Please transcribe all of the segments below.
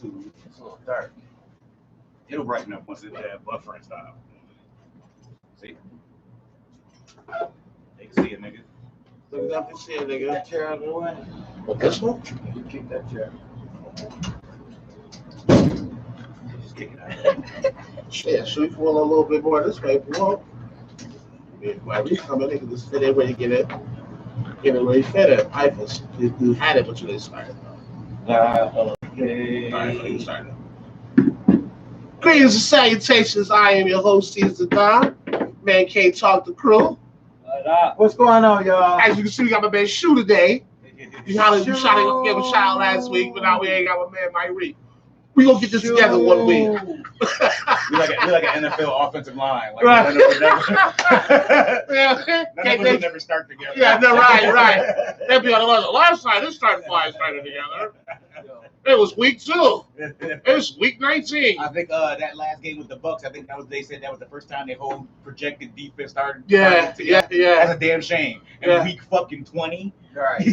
too. It's a little dark. It'll brighten up once it buffering style. See? They can see it, nigga. Look at that shit, nigga. That chair out of the way. What, this one? You kick that chair. Just kick it out. Shit, should we fall a little bit more this way? Well, why we come in, nigga, just fit in where you get it. Get it where you fit it. You had it, but you didn't start it, though. Okay. All right, you started. Greetings and salutations. I am your host, Caesar Don. Man can't talk the crew. What's going on, y'all? As you can see, we got my man Shoe today. You shot him, gave a shout out last week, but now we ain't got my man Mike Reed. We gonna get this together one week. we like an NFL offensive line. Like Right. None of us never start together. Yeah, no, right. They'll be on the last side. This started together. It was week 2. It was week 19. I think that last game with the Bucks. I think they said that was the first time their whole projected defense started. Yeah. That's a damn shame. And week fucking 20. Right.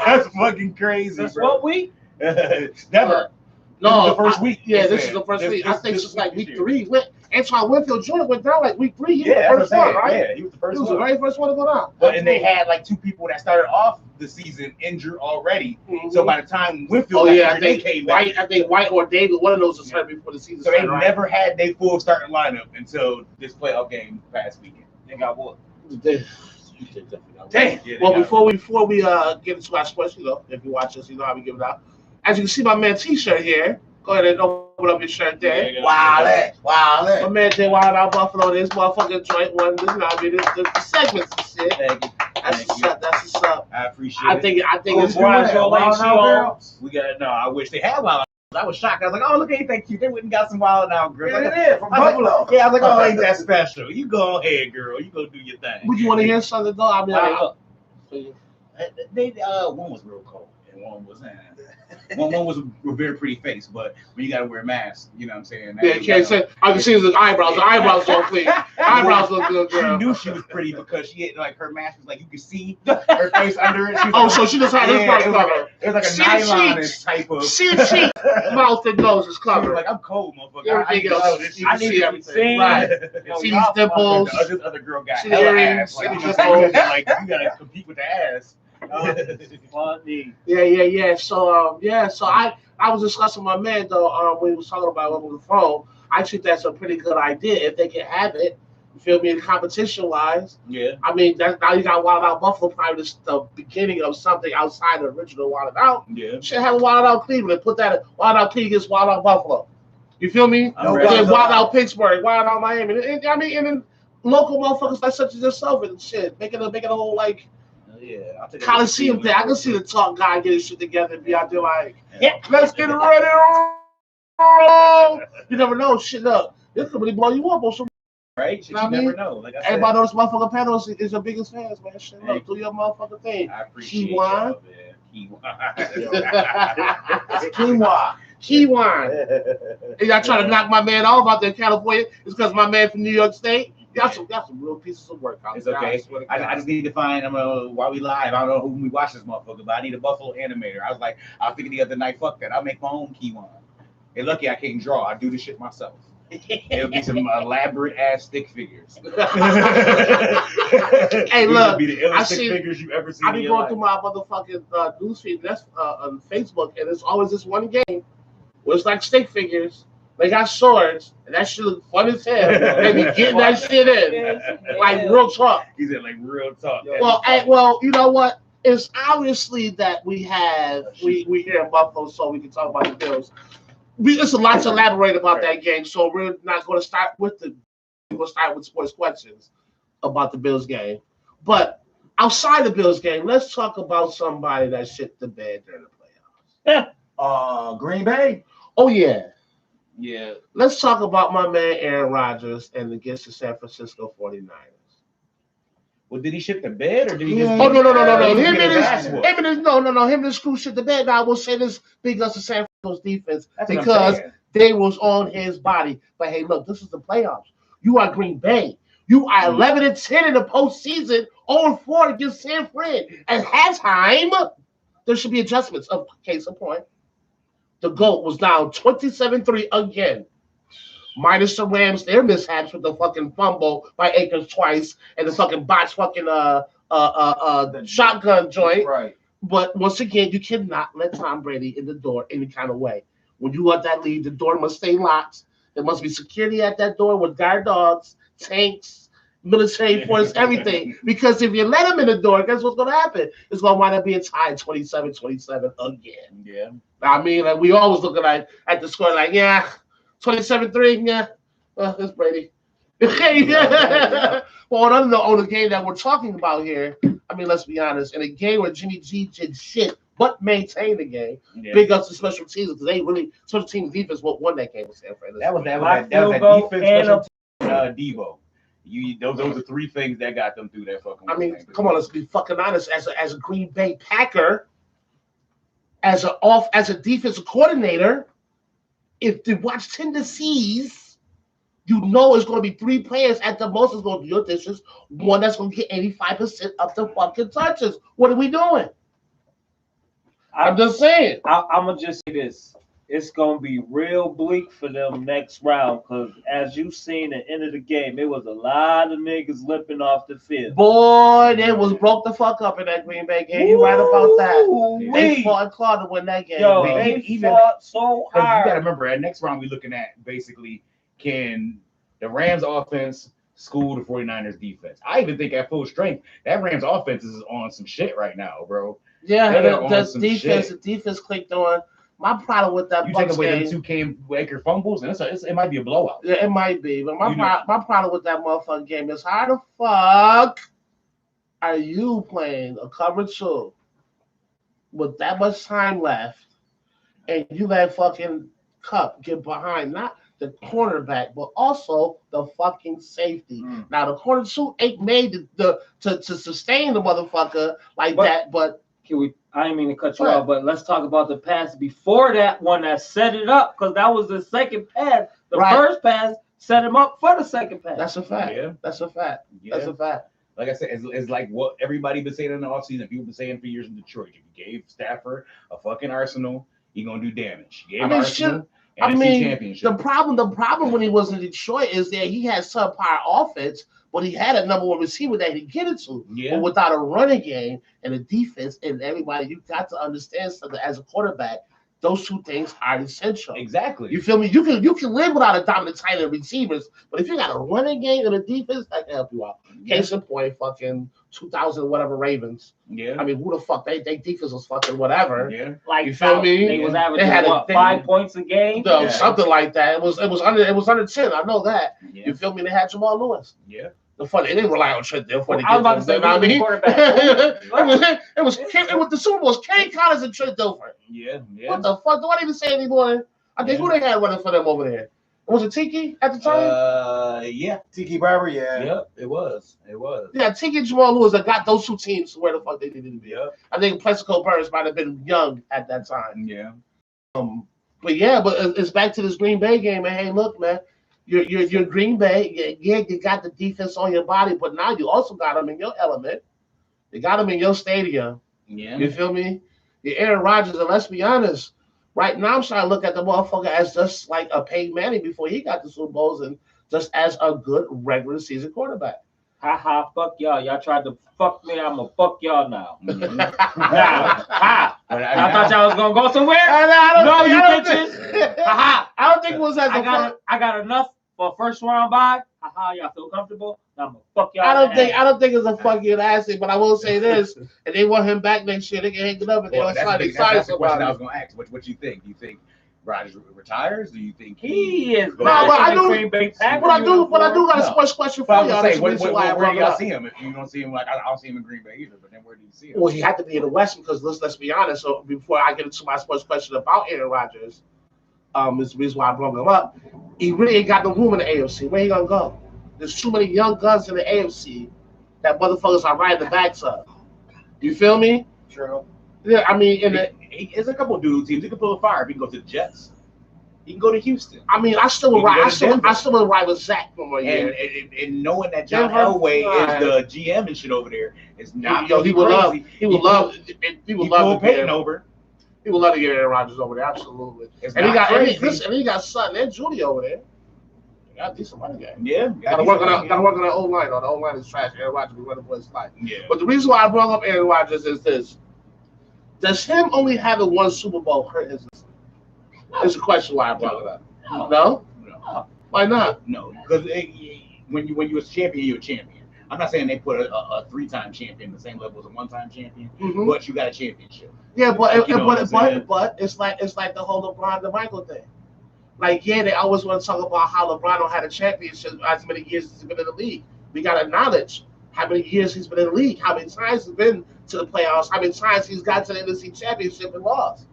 That's fucking crazy. That's bro. what week? Never. No, the first week. Yeah, this is the first week. I think it's like week 3. Antoine Winfield Jr. went down like week 3. He was the first one, right? Yeah, he was the first one. He was the very first one to go down. And they had like 2 people that started off the season injured already. Mm-hmm. So by the time Winfield they came back. I think White or David, one of those was hurt before the season So started. they never had their full starting lineup until this playoff game past weekend. They got what? Dang. Well, before we get into our sports, if you watch us, you know how we give it out. As you can see, my man T-shirt here. Go ahead and open up your shirt there. Wow. My man did Wild Out Buffalo. This motherfucking joint one. This, the segments and shit. Thank you. That's what's up. I appreciate I it. think it's We got no. I wish they had Wild Out. I was shocked. I was like, oh, look, ain't that cute. They went and got some Wild Out girls. Yeah, it is from Buffalo. Like, I was like, oh, ain't that special? You go ahead, girl. You go do your thing. Would you want to hear something though? I mean, They one was real cold and one was one was a very pretty face, but when you gotta wear a mask, you know what I'm saying? Yeah, you can't say. I can see his eyebrows. The eyebrows don't clean. Eyebrows look good, girl. She knew she was pretty because she had like her mask was like you could see her face under it. So she just had this part covered. It was like a nylon type of. She mouth and nose is covered. Like I'm cold, motherfucker. Everything else, I need everything. Right. See these dimples. This other girl got See hella earrings. ass. Like you gotta compete with the ass. Funny. Yeah. So I was discussing with my man though when he was talking about it over the phone. I think that's a pretty good idea if they can have it. You feel me? Competition wise. Yeah. I mean, now you got Wild Out Buffalo, probably the beginning of something outside the original Wild Out. Yeah. Should have a Wild Out Cleveland. Put that Wild Out Cleveland against Wild Out Buffalo. You feel me? Wild Out Pittsburgh, Wild Out Miami. And then local motherfuckers like such as yourself and shit, making a whole like. Yeah, Coliseum thing. I can see the talk guy getting shit together and be out there like, let's get ready. You never know. Shit up. This could really blow you up on some. Right? You never know. Like I said, everybody knows motherfucking panel is your biggest fans, man. Shit up. Do your motherfucking thing. I appreciate it. Kiwan. And y'all trying to knock my man off out there in California. It's because my man from New York State. Got some real pieces of work out there. It's okay. I just need to find while we live. I don't know who we watch this motherfucker, but I need a Buffalo animator. I was thinking the other night, fuck that. I'll make my own Kiwan. Hey, lucky I can't draw. I do this shit myself. It'll be some elaborate ass stick figures. Hey, look, be the illest stick figures you ever seen. I be going through my motherfucking newsfeed. That's on Facebook, and it's always this one game where it's like stick figures. They got swords, and that shit look fun as hell. They be getting that shit in, like real talk. He said, like real talk. Well, you know what? It's obviously that we here in Buffalo, so we can talk about the Bills. There's a lot to elaborate about that game, so we're not going to start with we're going to start with sports questions about the Bills game. But outside the Bills game, let's talk about somebody that shit the bed during the playoffs. Green Bay. Oh yeah. Yeah. Let's talk about my man Aaron Rodgers and against the San Francisco 49ers. Well, did he shit the bed or did he just... Oh, no. Him and his crew shit the bed. Now, I will say this big us to San Francisco's defense because they was on his body. But, hey, look, this is the playoffs. You are Green Bay. You are 11-10 in the postseason, 0-4 against San Fran. At halftime, there should be adjustments. Case in point. the GOAT, was down 27-3 again. Minus the Rams, their mishaps with the fucking fumble by Akers twice and the fucking botch fucking shotgun joint. Right. But once again, you cannot let Tom Brady in the door any kind of way. When you want that lead, the door must stay locked. There must be security at that door with guard dogs, tanks, military force, everything. Because if you let him in the door, guess what's going to happen? It's going to wind up being tied 27-27 again. Yeah. I mean, like, we always looking at the score like, yeah, 27-3, yeah, it's Brady. Yeah. Well, on the game that we're talking about here, I mean, let's be honest, in a game where Jimmy G did shit but maintained the game, big ups to special teams because they really special team defense won that game with San Francisco. That was that defense special Devo. Those are three things that got them through that fucking. I mean, come on, let's be fucking honest. As a Green Bay Packer, as a defensive coordinator, if you watch tendencies, you know it's going to be three players at the most that's going to do your dishes. One that's going to get 85% of the fucking touches. What are we doing? I'm just saying. I'm going to just say this. It's going to be real bleak for them next round because as you seen at the end of the game, it was a lot of niggas limping off the field. Boy, they was broke the fuck up in that Green Bay game. You right about that. They fought and clawed to win that game. Yo, they fought so hard. You got to remember, at next round, we're looking at basically can the Rams offense school the 49ers defense. I even think at full strength, that Rams offense is on some shit right now, bro. Yeah, the defense clicked on. My problem with that, you take away them two Cam Akers fumbles, and it might be a blowout. Yeah, it might be. But my problem with that motherfucking game is how the fuck are you playing a cover 2 with that much time left, and you let fucking Cup get behind not the cornerback, but also the fucking safety. Now the corner 2 ain't made to sustain the motherfucker like that, but. I didn't mean to cut you off, but let's talk about the pass before that one that set it up because that was the second pass. The first pass set him up for the second pass. That's a fact. Yeah. That's a fact. Yeah. That's a fact. Like I said, it's like what everybody been saying in the offseason. People been saying for years in Detroit. If you gave Stafford a fucking arsenal, he gonna do damage. Championship. The problem when he was in Detroit is that he had subpar offense, but he had a number one receiver that he could get it to. Yeah. But without a running game and a defense and everybody, you got to understand something as a quarterback. Those two things are essential. Exactly. You feel me? You can live without a dominant tight end receivers, but if you got a running game and a defense, that can help you out. Case in point, fucking 2000 whatever Ravens. Yeah. I mean, who the fuck? They defense was fucking whatever. Yeah. Like you feel me? They was averaging 5 points a game. No, something like that. It was under 10. I know that. Yeah. You feel me? They had Jamal Lewis. Yeah. The funny, they didn't rely on Trent Dilfer. I was about to say, I mean, quarterback. it was the Super Bowl was Kane Collins and Trent Dilfer. Yeah. What the fuck? Do I even say anymore? I think who they had running for them over there? Was it Tiki at the time? Yeah. Tiki Barber, yeah. Yep, it was. Yeah, Tiki and Jamal Lewis that got those two teams to where the fuck they needed to be. Yeah. I think Plexico Burns might have been young at that time. Yeah. But it's back to this Green Bay game, man. Hey, look, man. You're Green Bay. Yeah, you got the defense on your body, but now you also got them in your element. You got them in your stadium. Yeah. You feel me? You're Aaron Rodgers, and let's be honest. Right now, I'm trying to look at the motherfucker as just like a Peyton Manning before he got the Super Bowls and just as a good regular season quarterback. Ha, fuck y'all. Y'all tried to fuck me. I'm going to fuck y'all now. Mm-hmm. I thought y'all was going to go somewhere? I don't think it was as I got enough for a first round bye. Y'all feel comfortable? Now I'm going to fuck y'all. I don't think it's a fucking ass thing, but I will say this. If they want him back next year, they can hang it up and they'll sign that's the question I was going to ask. What you think? Do you think Rodgers retires? Do you think he is? But I do got a sports question for y'all. Where do y'all see him? If you don't see him, like I don't see him in Green Bay either. But then where do you see him? Well, he had to be in the West because let's be honest. So before I get into my sports question about Aaron Rodgers, is the reason why I brought him up. He really ain't got no room in the AFC. Where he gonna go? There's too many young guns in the AFC that motherfuckers are riding the backs of. You feel me? True. Yeah, I mean, there's a couple of doodle teams. He can pull a fire. He can go to the Jets. He can go to Houston. I mean, I still would ride with Zach one more year. And knowing that John Elway is the GM and shit over there is not. He would love Peyton over. He would love to get Aaron Rodgers over there, absolutely. It's And he not got crazy. and he got Sutton and Judy over there. They got a decent running game. Yeah. Gotta work on the O line. The O line is trash. Aaron Rodgers be running the place like. Yeah. But the reason why I brought up Aaron Rodgers is this: does him only having one Super Bowl hurt his? Is the question why I brought it up. No? No. Why not? No. Because when you're a champion, you're a champion. I'm not saying they put a 3-time champion the same level as a 1-time champion, Mm-hmm. but you got a championship. Yeah, but You know what I'm saying? but it's like the whole LeBron to Michael thing. Like, yeah, they always want to talk about how LeBron don't had a championship as many years as he's been in the league. We got to acknowledge how many years he's been in the league, how many times he's been to the playoffs, how many times he's got to the NFC Championship and lost.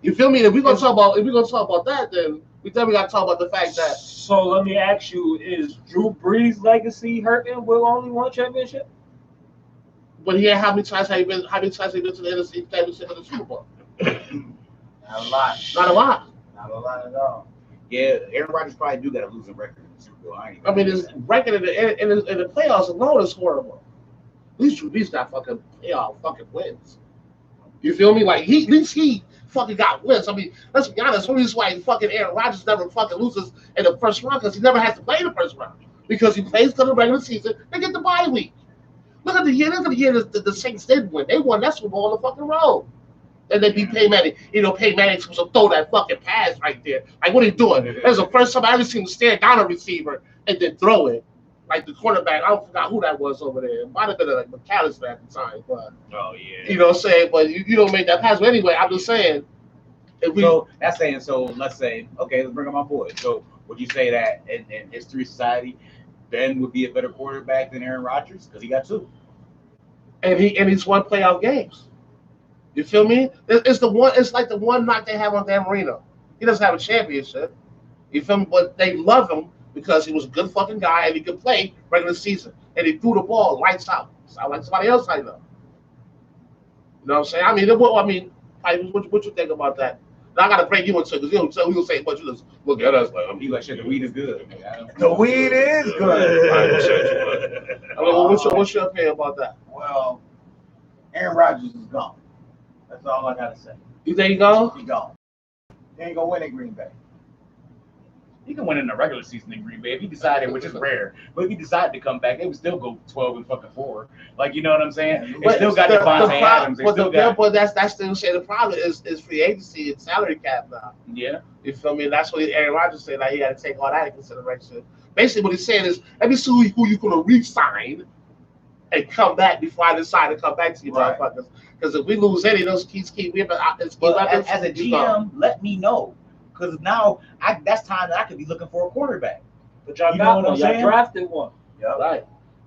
You feel me? If we're gonna talk about that, then we definitely got to talk about the fact that. So let me ask you: is Drew Brees' legacy hurting with only one championship? But yeah, how many times have you been to the NFC Championship and the Super Bowl? Not a lot. Not a lot. Not a lot at all. Yeah, Aaron Rodgers probably do got a losing record in the Super Bowl. I mean, his record in the playoffs alone is horrible. At least Drew Brees got fucking playoff fucking wins. You feel me? Like at least he fucking got wins. I mean, let's be honest. One reason why fucking Aaron Rodgers never fucking loses in the first round because he never has to play in the first round because he plays to the regular season. They get the bye week. Look at the year the Saints did win. They won that Super Bowl on the fucking road. And they beat Peyton Manning. You know, Peyton Manning was to throw that fucking pass right there. Like, what are you doing? That was the first time I ever seen him stare down a receiver and then throw it. Like the quarterback, I forgot who that was over there. It might have been like McAllister at the time, but Oh yeah. you know what I'm saying? But you don't make that pass. But anyway, I'm just saying. If we, So that's saying. So let's say, okay, let's bring up my boy. So would you say that in history society, Ben would be a better quarterback than Aaron Rodgers because he got 2? and he's won playoff games. You feel me? It's the one. It's like the one knock they have on Dan Marino. He doesn't have a championship. You feel me? But they love him because he was a good fucking guy and he could play regular season and he threw the ball lights out. Sound like somebody else I know. You know what I'm saying? What you think about that? Now I gotta bring you into it because you don't say much. You just look at us like You like shit. The weed is good. The weed is good. What's your opinion about that? Well, Aaron Rodgers is gone. That's all I gotta say. You think he gone? He gone. He ain't gonna win at Green Bay. He can win in the regular season in Green Bay if he decided, which is rare. But if he decided to come back, they would still go 12-4. Like, you know what I'm saying? They still got Devontae Adams. They still got. But that's still saying the problem is free agency and salary cap now. Yeah. You feel me? That's what Aaron Rodgers said. Like, he got to take all that into consideration. Basically, what he's saying is, let me see who you're going to re-sign and come back before I decide to come back to you, Right. motherfuckers. Because if we lose any of those keys, But as a GM, let me know. Because now that's time that I could be looking for a quarterback. But y'all You know got what one. I'm Y'all saying? drafted one. right.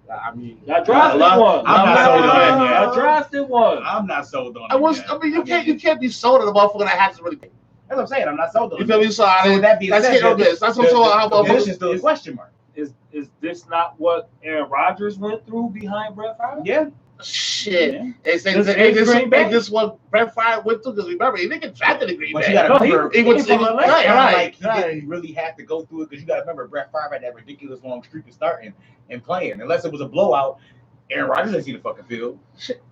I mean, Y'all drafted I'm one. not sold on him yet. Y'all drafted one. I'm not sold on him. you can't be sold on the motherfucker that hasn't really. That's what I'm saying. I'm not sold on You him. feel me? So with that being that's said, hit or miss. That's what I'm saying. How the about position's still a question mark. Is this not what Aaron Rodgers went through behind Brett Favre? Yeah. shit? Yeah. They say This is Green Bay? this one Brett Favre went through because remember he didn't get drafted in Green But Bay. you got to No, remember, he was from Atlanta. right. he didn't really have to go through it because you got to remember Brett Favre had that ridiculous long streak of starting and playing. Unless it was a blowout, Aaron Rodgers didn't see the fucking field.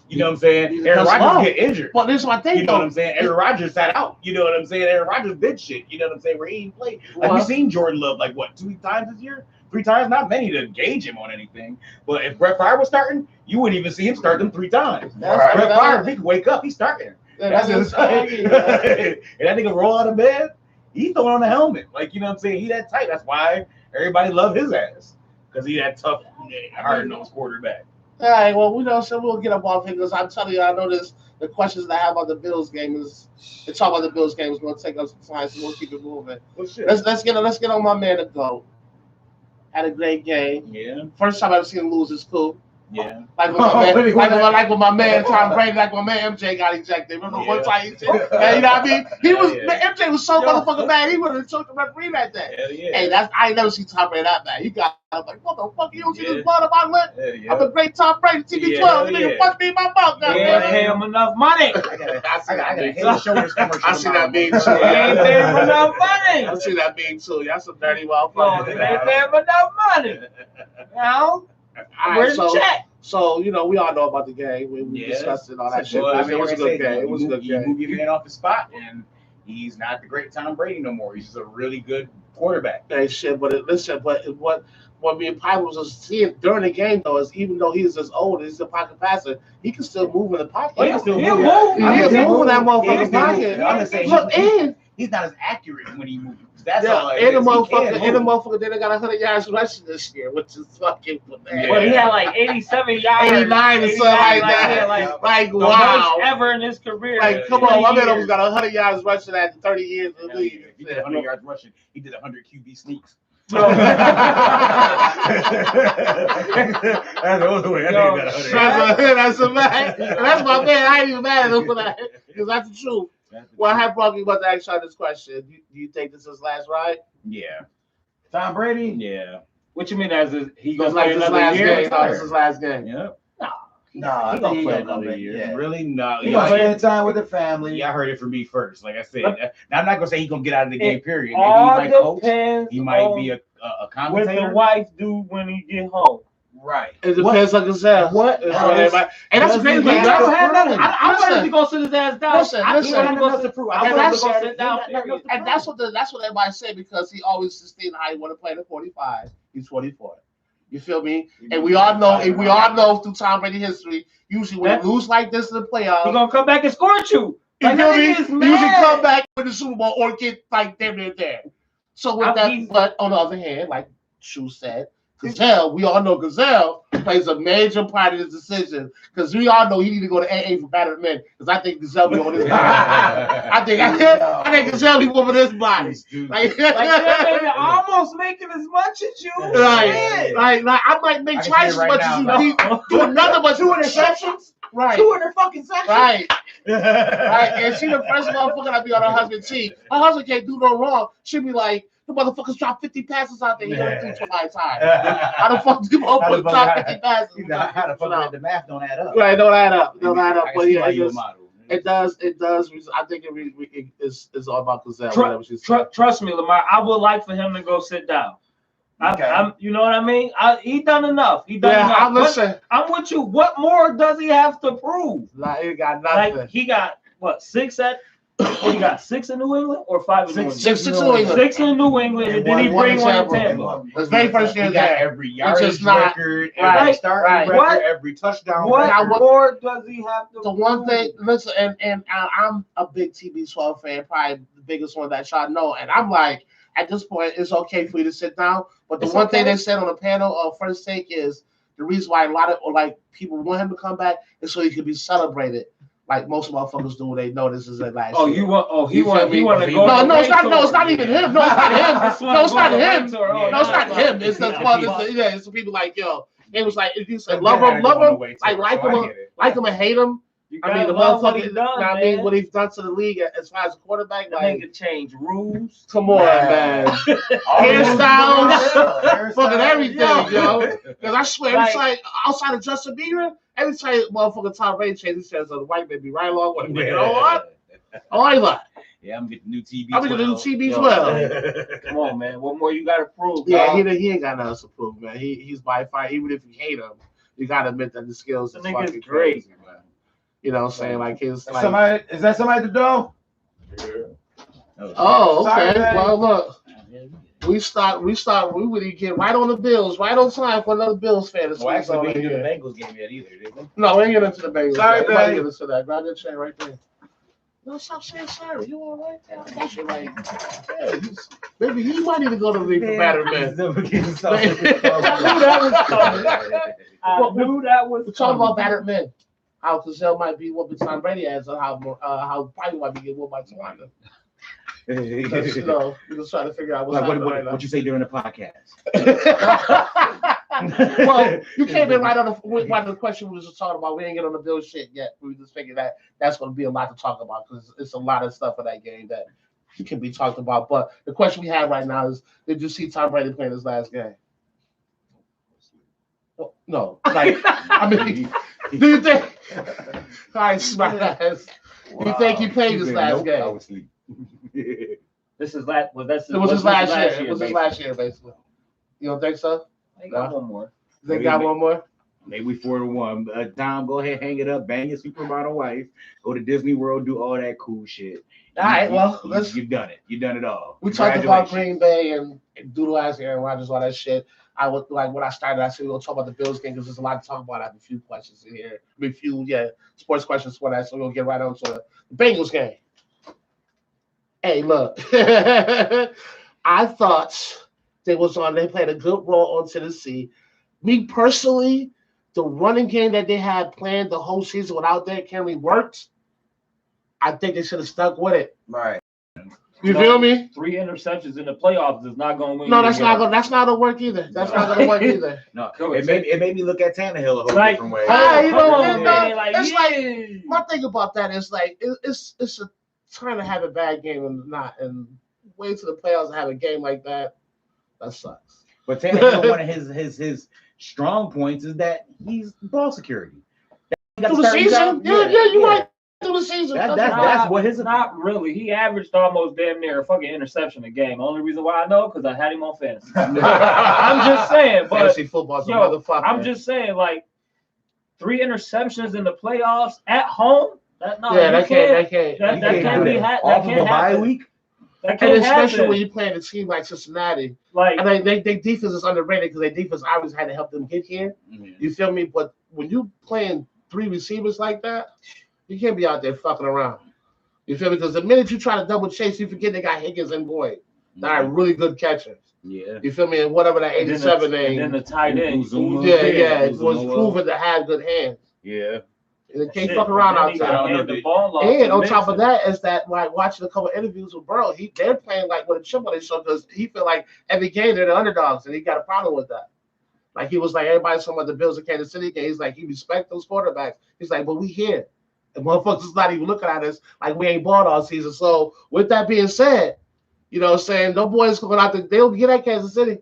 You know what I'm saying? He's Aaron slow. Rodgers get injured. But this is my thing You know what though. I'm saying? Aaron Rodgers sat out. You know what I'm saying? Aaron Rodgers did shit. You know what I'm saying? Where he didn't play. Like, Well, we've seen Jordan Love, like, what, 2 times this year? 3 times? Not many to gauge him on anything. But if Brett Favre was starting, you wouldn't even see him start them 3 times. That's Brett right. Favre, he could wake up, he's starting. That's That's just- and that nigga roll out of bed, he throwing on the helmet. Like, you know what I'm saying? He that tight. That's why everybody love his ass. Because he that tough, hard-nosed quarterback. All right, well, we know, so we'll get up off here because I'm telling you, I know this. The questions that I have on the Bills game is, to talk about the Bills game is going to take us some time, so we'll keep it moving. Well, shit. Let's get on my man to go. Had a great game. Yeah, First time I've seen him lose is cool. yeah. Like when my man Tom Brady, like when my man MJ got ejected. Remember one time he said, hey, you know what I mean? He was MJ was so motherfucking mad. He would have choked the referee that day. Hell yeah. Hey, I ain't never seen Tom Brady that bad. He got I was like, what the fuck? You don't see this blood on my lip? Hell yeah. I'm a great Tom Brady, TV12. Yeah, You nigga yeah. punch me in my mouth, You goddamn. ain't pay him enough money. I got a head and shoulders commercial. I see that being You too. ain't pay him enough money. I see that being too. Y'all some dirty No, motherfuckers. you ain't pay him enough money. Now, All right, where's the so check? So, we all know about the game. We discussed it, all that shit. Well, It was a good game. It was a good You game. move your man off the spot, and he's not the great Tom Brady no more. He's just a really good quarterback. Hey, shit, but what me and Piper was just seeing during the game, though, is even though he's as old, he's a pocket passer, he can still move in the pocket. He can still He'll move. move. He can move in that He motherfucker's can pocket. move. I'm just saying, Look, and he's not as accurate when he moves. That's yeah, all. and the He can motherfucker, move. then they got 100 yards rushing this year, which is fucking bananas. Well, he had like 87 yards. 89 or something like that. Like, the wow. most ever in his career. Like, come on, my man almost got 100 yards rushing after 30 years in the league. He did 100 yards rushing. He did 100 QB sneaks. No. That's the only way. I think he got 100. That's a fact. And that's my man. I ain't even mad at him for that. Because that's the truth. Well, I have probably about to ask you this question. Do you think this is his last ride? Yeah. Tom Brady? Yeah. What you mean as he It's gonna like play this another last year? game. No, this is his last game. Yeah. No, I He think gonna he play gonna come another back. year. Yeah. Really? No. He gonna spend time with the family. Yeah, I heard it from me first. Like I said, now I'm not gonna say he's gonna get out of the game. Period. Maybe he All might coach. depends He might on be a what commentator. the wife do when he get home. Right. It depends on Gazelle. What? And that's the crazy Does he thing. have I to had prove? nothing. I wanted to go sit his ass down. Listen, I listen. wanted to go sit. prove. I And wanted that's to go it. sit down. Period. And that's what everybody say because he always sustained how he want to play the 45. He's 44. You feel me? And we all know through Tom Brady history, usually when you lose like this in the playoffs, He gonna come back and score at you. you Like, feel that me? nigga is You usually mad. come back with the Super Bowl or get like damn near there. So with that, but on the other hand, like Shu said, Gazelle, we all know Gazelle plays a major part of this decision because we all know he need to go to AA for battered men because I think Gazelle be on his body. I think Gazelle be over this body. Like that nigga almost making as much as you. Like I might make twice as much as you. Do another but 2 interceptions. Right. 200 fucking sections. Right. Right. And she the first motherfucker that be on her husband's team. Her husband can't do no wrong. She be like, the motherfuckers dropped 50 passes out there. He only threw 25 times. How the fuck do you motherfuckers drop 50 passes? How the fuck the math don't add up? Right, don't add up. Don't add up. I But can see yeah, why you a model. it does. I think it's all about Gazelle. Trust me, Lamar. I would like for him to go sit down. Okay. You know what I mean? He done enough. He done enough. I'm listening. I'm with you. What more does he have to prove? Like, he got nothing. Like he got what 6 at? He got 6 in New England or 5 in New England? Six in New England. 6 in New England, and then he bring one in Tampa. His very first year He got there. every yardage not- record, right, every start right. record, every touchdown What record. more does he have to The one prove? thing, listen, and I'm a big TB12 fan, probably the biggest one that y'all know. And I'm like, at this point, it's okay for you to sit down. But the It's one okay. thing they said on the panel of First Take is the reason why a lot of people want him to come back is so he could be celebrated. Like most motherfuckers do when they know this is their last year. He want feel to me? go. No, it's not even him. No, it's not him. That's No, it's not him. tour. Oh, No, it's not him. It's the it's the people like it was like if you say love him, like him and hate him. You I mean, the love what motherfucker. he done, I mean, man. what he's done to the league as far as a quarterback, That like, nigga change rules. come on, man. Hairstyles, fucking everything, yo. Because I swear, every time outside of Justin Bieber, every time motherfucker Tom Brady changes, he says, "The white man be right along with me." You know what? Oh, I like. Yeah, I'm getting new TV. I'm gonna do TB12. Come on, man. What more you got to prove? Yeah, dog? he ain't got nothing to prove, man. He's by far, even if you hate him, you gotta admit that the skills The is nigga's fucking great. crazy, man. You know what I'm saying? Like his like. Somebody is that somebody at the door? Oh, okay. Sorry, man. Well, look, we would get right on the Bills, right on time for another Bills fan. Well, actually, we didn't do the Bengals game yet either, did we? No, we ain't get into the Bengals. Sorry, Nobody man. get into that. Grab that chair right there. No, stop saying sorry. You all right? I got you like, yeah, maybe he might need to go to the league for batter man. I knew that was We're talking about battered men. How Gazelle might be whooping Tom Brady as, or how probably might be getting whooped by Tawanda. You know, we're just trying to figure out what's happening right now. What you say during the podcast? Well, you came in right on the question we was just talking about. We ain't get on the Bills shit yet. We just figured that that's going to be a lot to talk about because it's a lot of stuff in that game that can be talked about. But the question we have right now is, did you see Tom Brady playing his last game? Well, no. Like, I mean, do you think? All right, smart ass. Do you think he played his last game? I was asleep. This is last. Well, that's It was his last year. It was his basically. last year, basically. You don't think so? I got one more. They got one more? Maybe 4-1. Tom, go ahead, hang it up, bang your supermodel wife, go to Disney World, do all that cool shit. All right, well, you've done it. You've done it all. We talked about Green Bay and doodleizing Aaron Rodgers, all that shit. I would like when I started. I said we're gonna talk about the Bills game because there's a lot to talk about. I have a few questions in here. Sports questions for that. So we'll get right on to the Bengals game. Hey, look, I thought they played a good role on Tennessee. Me personally, the running game that they had planned the whole season without Derrick Henry worked. I think they should have stuck with it. Right. You feel me? 3 interceptions in the playoffs is not going to win. No, that's not gonna work either. That's not gonna work either. No, it made me look at Tannehill a whole different way. My thing about that is like it's a trying to have a bad game and not and wait to the playoffs and have a game like that. That sucks. But Tannehill, one of his strong points is that he's ball security. Through the season, you right. Through the season, that's what his. Not really. He averaged almost damn near a fucking interception a game. Only reason why I know because I had him on fantasy. I'm just saying, but fantasy football's a motherfucker. I'm just saying, like 3 interceptions in the playoffs at home. That can't be happening. Off of a bye week. And especially when you play in a team like Cincinnati, and they defense is underrated because their defense always had to help them get here. Mm-hmm. You feel me? But when you playing 3 receivers like that, you can't be out there fucking around. You feel me? Because the minute you try to double chase, you forget they got Higgins and Boyd. They are really good catchers. Yeah. You feel me? And whatever that 87 name. And then the tight end. It was proven to have good hands. Yeah. And they can't fuck around out there. And on top of that is that like watching a couple of interviews with Burrow, they're playing like with a chip on his shoulder because he feel like every game they're the underdogs and he got a problem with that. Like he was like everybody's talking about the Bills and Kansas City game. He's like he respect those quarterbacks. He's like, but we here. And motherfuckers is not even looking at us like we ain't bought all season. So with that being said, you know what I'm saying, those boys going out there, they'll get at Kansas City.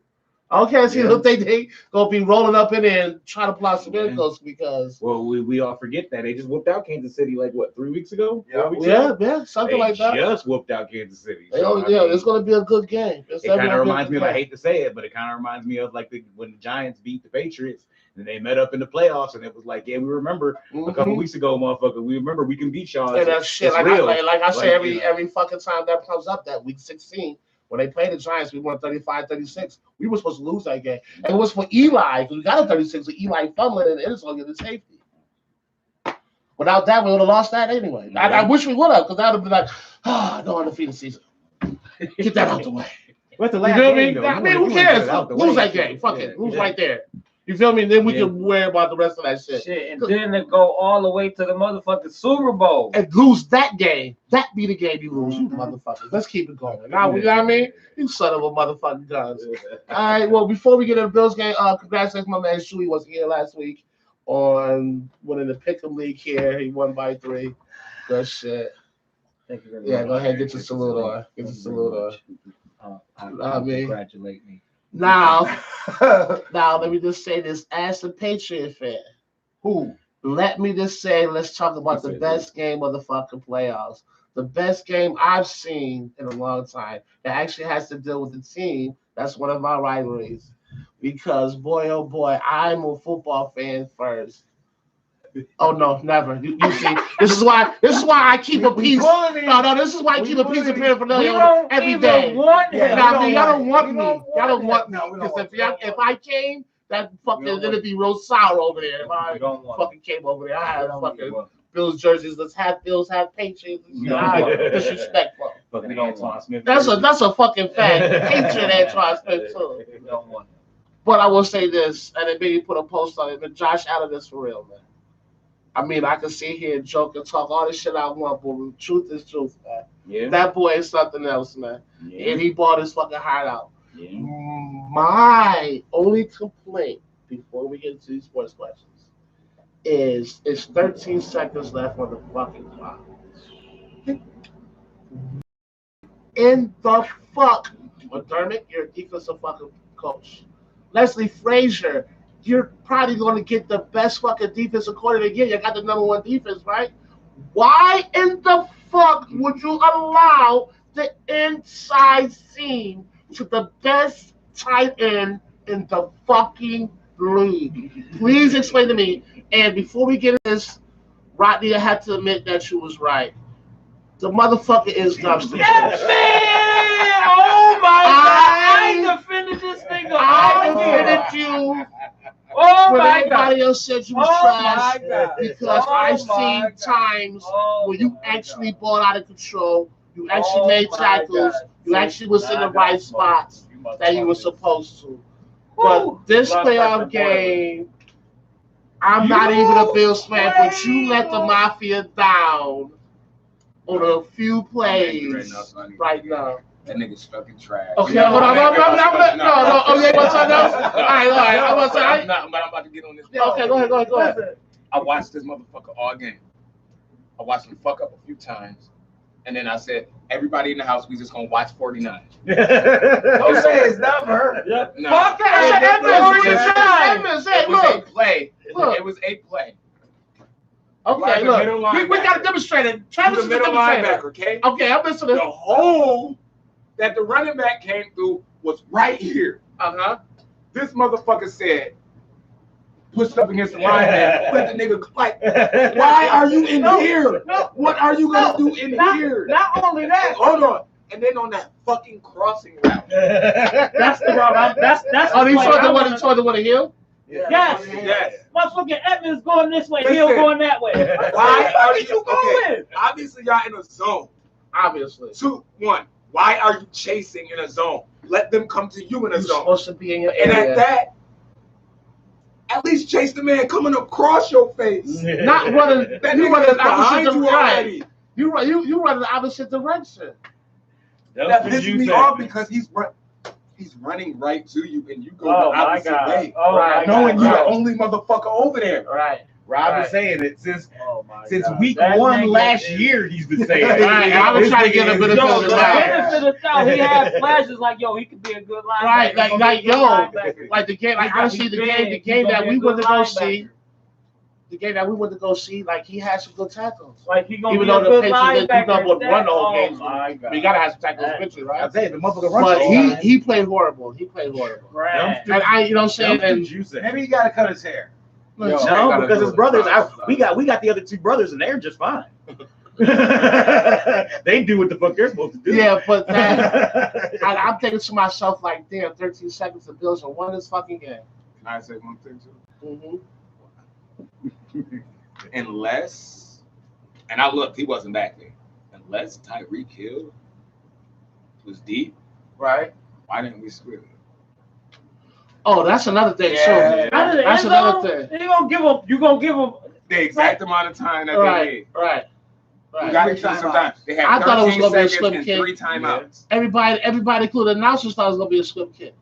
I don't see them think they gonna be rolling up in there and trying to plot some miracles because we all forget that they just whooped out Kansas City like what 3 weeks ago? Yeah, something like that. Just whooped out Kansas City. It's gonna be a good game. It kind of reminds me of, I hate to say it, but it kind of reminds me of like when the Giants beat the Patriots. And they met up in the playoffs, and it was like, yeah, we remember a couple weeks ago, motherfucker. We remember we can beat y'all. And that shit, like I say every fucking time that comes up, that week 16, when they played the Giants, we won 35-36. We were supposed to lose that game. And it was for Eli, because we got a 36 with Eli fumbling and it's going to get the safety. Without that, we would have lost that anyway. Yeah. I wish we would have, because that would have been like, no undefeated season. Get that out the way. What's the last game, I mean, who cares? Lose that game. Fuck it. Lose right there. You feel me? Then we can worry about the rest of that shit. And then to go all the way to the motherfucking Super Bowl. And lose that game. That be the game you lose, you motherfuckers. Let's keep it going. Now, you know what I mean? You son of a motherfucking guns. All right, well, before we get into the Bills game, congratulations, my man Shuey was here last week on winning the Pick'em League here. He won by 3. Good shit. Thank you very much. Yeah, go ahead, get your salute on. Congratulate me. Now, let me just say this. As a Patriot fan, let me just say, let's talk about the best game of the fucking playoffs. The best game I've seen in a long time that actually has to deal with the team. That's one of my rivalries. Because, boy, oh boy, I'm a football fan first. Oh no, never. You see, this is why I keep a piece. No, this is why I keep a piece of paraphernalia every day. Y'all don't want me. Y'all don't want me. Because if I came, that fucking it'd be real sour over there. If I fucking came over there, I had fucking Bills jerseys. Let's have Bills, have Patriots. Disrespectful. Fucking Antoine Smith. That's a fucking fact. Hatred Antoine Smith too. But I will say this, and then maybe put a post on it. But Josh Allen is for real, man. I mean, I can sit here and joke and talk all this shit I want, but the truth is truth, man. Yeah. That boy is something else, man. Yeah. And he bought his fucking heart out. Yeah. My only complaint before we get into these sports questions is it's 13 seconds left on the fucking clock. In the fuck, McDermott, you're a defensive fucking coach. Leslie Frazier, you're probably going to get the best fucking defensive coordinator again. You got the number 1 defense, right? Why in the fuck would you allow the inside seam to the best tight end in the fucking Please explain to me. And before we get into this, Rodney, I have to admit that you was right. The motherfucker is dumpster. Yes, man! Oh my God! I ain't defended this nigga. I defended you. Oh When my everybody God! else said you was Oh trash, my God! because Oh I've my seen God. times Oh where you my actually God. balled out of control. You actually Oh made my tackles. God. You actually was in the Nah, right nah, spots that you were supposed to. But Woo. this Blood playoff pressure boiling. game, I'm not even a Bills fan, but you let the Mafia down on a few plays right now. That nigga's fucking trash. Okay, hold on. No. Oh, you ain't gonna say no? All right. I'm gonna say. I'm not, but I'm about to get on this. Okay, go ahead. I watched this motherfucker all game. I watched him fuck up a few times. And then I said, everybody in the house, we just gonna watch 49. Don't say his number. No. Fuck that! It was a play. Look. It was a play. Okay, look. We gotta demonstrate it. Travis The is middle demonstrating. linebacker, okay? Okay, I'm listening. The hole that the running back came through was right here. This motherfucker said, pushed up against the lineman, let the nigga like, why are you in here? What are you gonna do in here? Not only that. Hold on. And then on that fucking crossing route. That's the route. That's Oh, the you play saw the I one wanna- to hill? Yes. Motherfucking Evans going this way, Hill Listen. going that way. Why are you you going? okay, obviously, y'all in a zone. Obviously. 2, 1. Why are you chasing in a zone? Let them come to you in a You're zone. supposed to be in your And area. at that, at least chase the man coming across your face. Not running. That You nigga running is the opposite behind you direction. already. You running the opposite direction. That pisses me off because he's running right to you and you go Oh the my opposite God. way. Oh my Knowing God. you're the only motherfucker over there. Right. Rob was saying it since God. week That 1 nigga last is- year. He's been saying Right, it. I was This trying to get nigga a bit is- of Yo, the the right. benefit of the doubt, he had flashes like, yo, he could be a good linebacker. Right, He gonna like be a good yo, linebacker. like the game, like He honestly, big. the He game gonna that be a we good went to go linebacker. see, the game that we went to go see, like he had some good tackles. Like he gonna Even be though a the good Patriots didn't do linebacker. nothing but run the whole Oh game. my God. We gotta have some tackles eventually, I'm right? saying the motherfucker runs. But all he played horrible. He played horrible. Right. And I, you know what I'm saying? Dumpster And juicing. Maybe he gotta cut his hair. look, No, shit gotta because do his it. brothers, we got the other 2 brothers, and they're just fine. They do what the fuck they're supposed to do. Yeah, but that, I'm thinking to myself like, damn, 13 seconds the Bills are won this fucking game. Can I say one thing too? Mm-hmm. Unless, and I looked, he wasn't back there. Unless Tyreek Hill was deep, Right. why didn't we squib it? Oh, that's another thing Yeah. too. Out of the That's end another zone, thing. you gonna give him The exact amount of time that they Right, need. right, You right. got to give some time. They had I thought it was 13 gonna be a seconds slip and kick. 3 timeouts. Everybody, including the announcers, thought it was gonna be a slip kick.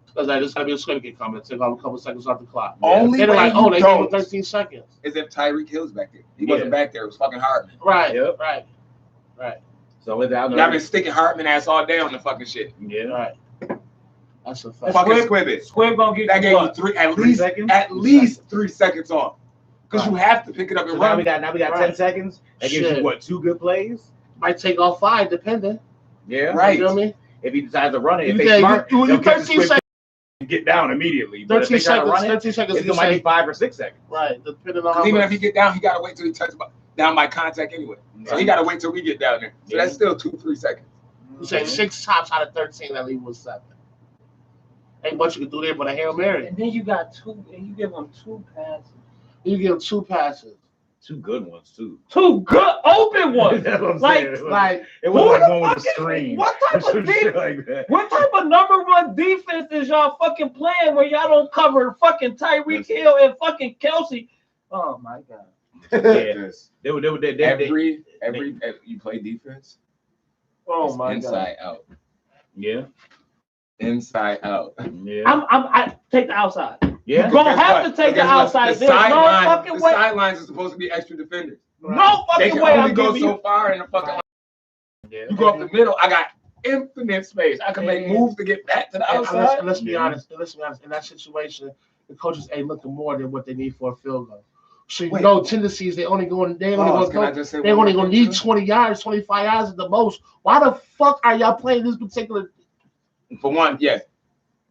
Because there's gonna be a slip kick coming. Take off a couple seconds off the clock. Only They're way like, you oh, they gave him don't 13 seconds. is if Tyreek Hill's back there. He Yeah. wasn't back there. It was fucking Hartman. Right, Yep. right, So it's out Y'all been sticking Hartman ass all day on the fucking shit. Yeah. right. That's a fact. Fucking squib it. Squib gonna get That you gave you what? 3 at 3 least seconds? at least 3 seconds off. Because you have to pick it up So and now run. we got 10 Right. seconds. That gives Shit. you what, 2 good plays? Might take off 5, depending. Yeah. Right. You feel me? If he decides to run it, if Yeah, they smart, you they'll catch the 13 squib seconds. and get down immediately. But if 13 they try to seconds. run it, 13 seconds. it's You gonna be say 5 or 6 seconds. right, depending on how Because even much. if he get down, he got to wait till he touches down by contact anyway. So he got to wait till we get down there. So that's still 2-3 seconds. You say 6 tops out of 13 that leave with 7. Ain't much you can do there but a Hail Mary. And then you got 2, and you give him 2 passes. You give 2 passes. 2 good ones too. 2 good open ones. That's what I'm Like- saying. Like, It was Who like the one with a fuck is- screen. what type or of some defense? shit like that. What type of number 1 defense is y'all fucking playing where y'all don't cover fucking Tyreek Hill and fucking Kelsey? Oh my God. Yeah. They Every you play defense, Oh it's my God. inside out. yeah. Inside out. Yeah. I take the outside. Yeah. You're gonna Guess have what? to take the Guess what? outside. The There's no sideline- fucking the way. sidelines are supposed to be extra defenders. No They fucking can way only I'm go giving so you. far in the fucking. Yeah. You go up the middle. I got infinite space. I can make moves to get back to the and outside. let's be honest. In that situation, the coaches ain't looking more than what they need for a field goal. So you Wait. know, tendencies they only going. They only Pause, going. can I just say They one only more gonna thing, need too? 20 yards, 25 yards at the most. Why the fuck are y'all playing this particular? For one, yeah,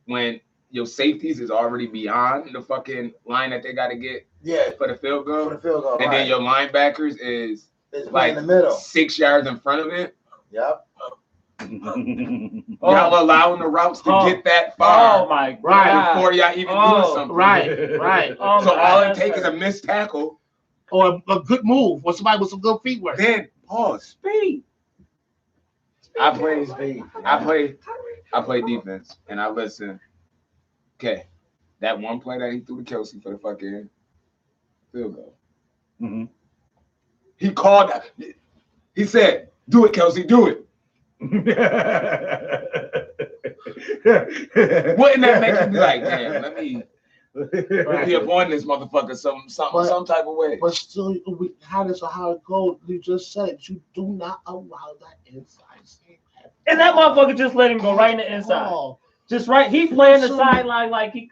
when your safeties is already beyond the fucking line that they got to get Yeah, for the field goal, for the field goal. and right. then your linebackers is It's right like in the middle. 6 yards in front of it. Yep. Y'all allowing the routes to get that Oh far my Right. God. before y'all even doing something. Right. Oh So my all God. it takes is a missed tackle. Or a good move, or somebody with some good feet work. Then pause. Speed. I play defense and I listen. Okay, that one play that he threw to Kelsey for the fucking field goal. Mhm. He called that. He said, "Do it, Kelsey. Do it." Wouldn't that make you be like, "Damn, let me be upon this motherfucker some type of way"? But still, how it goes? You just said you do not allow that inside safety. And that motherfucker just let him go right in the inside. Oh, Just right. He playing the sideline like he.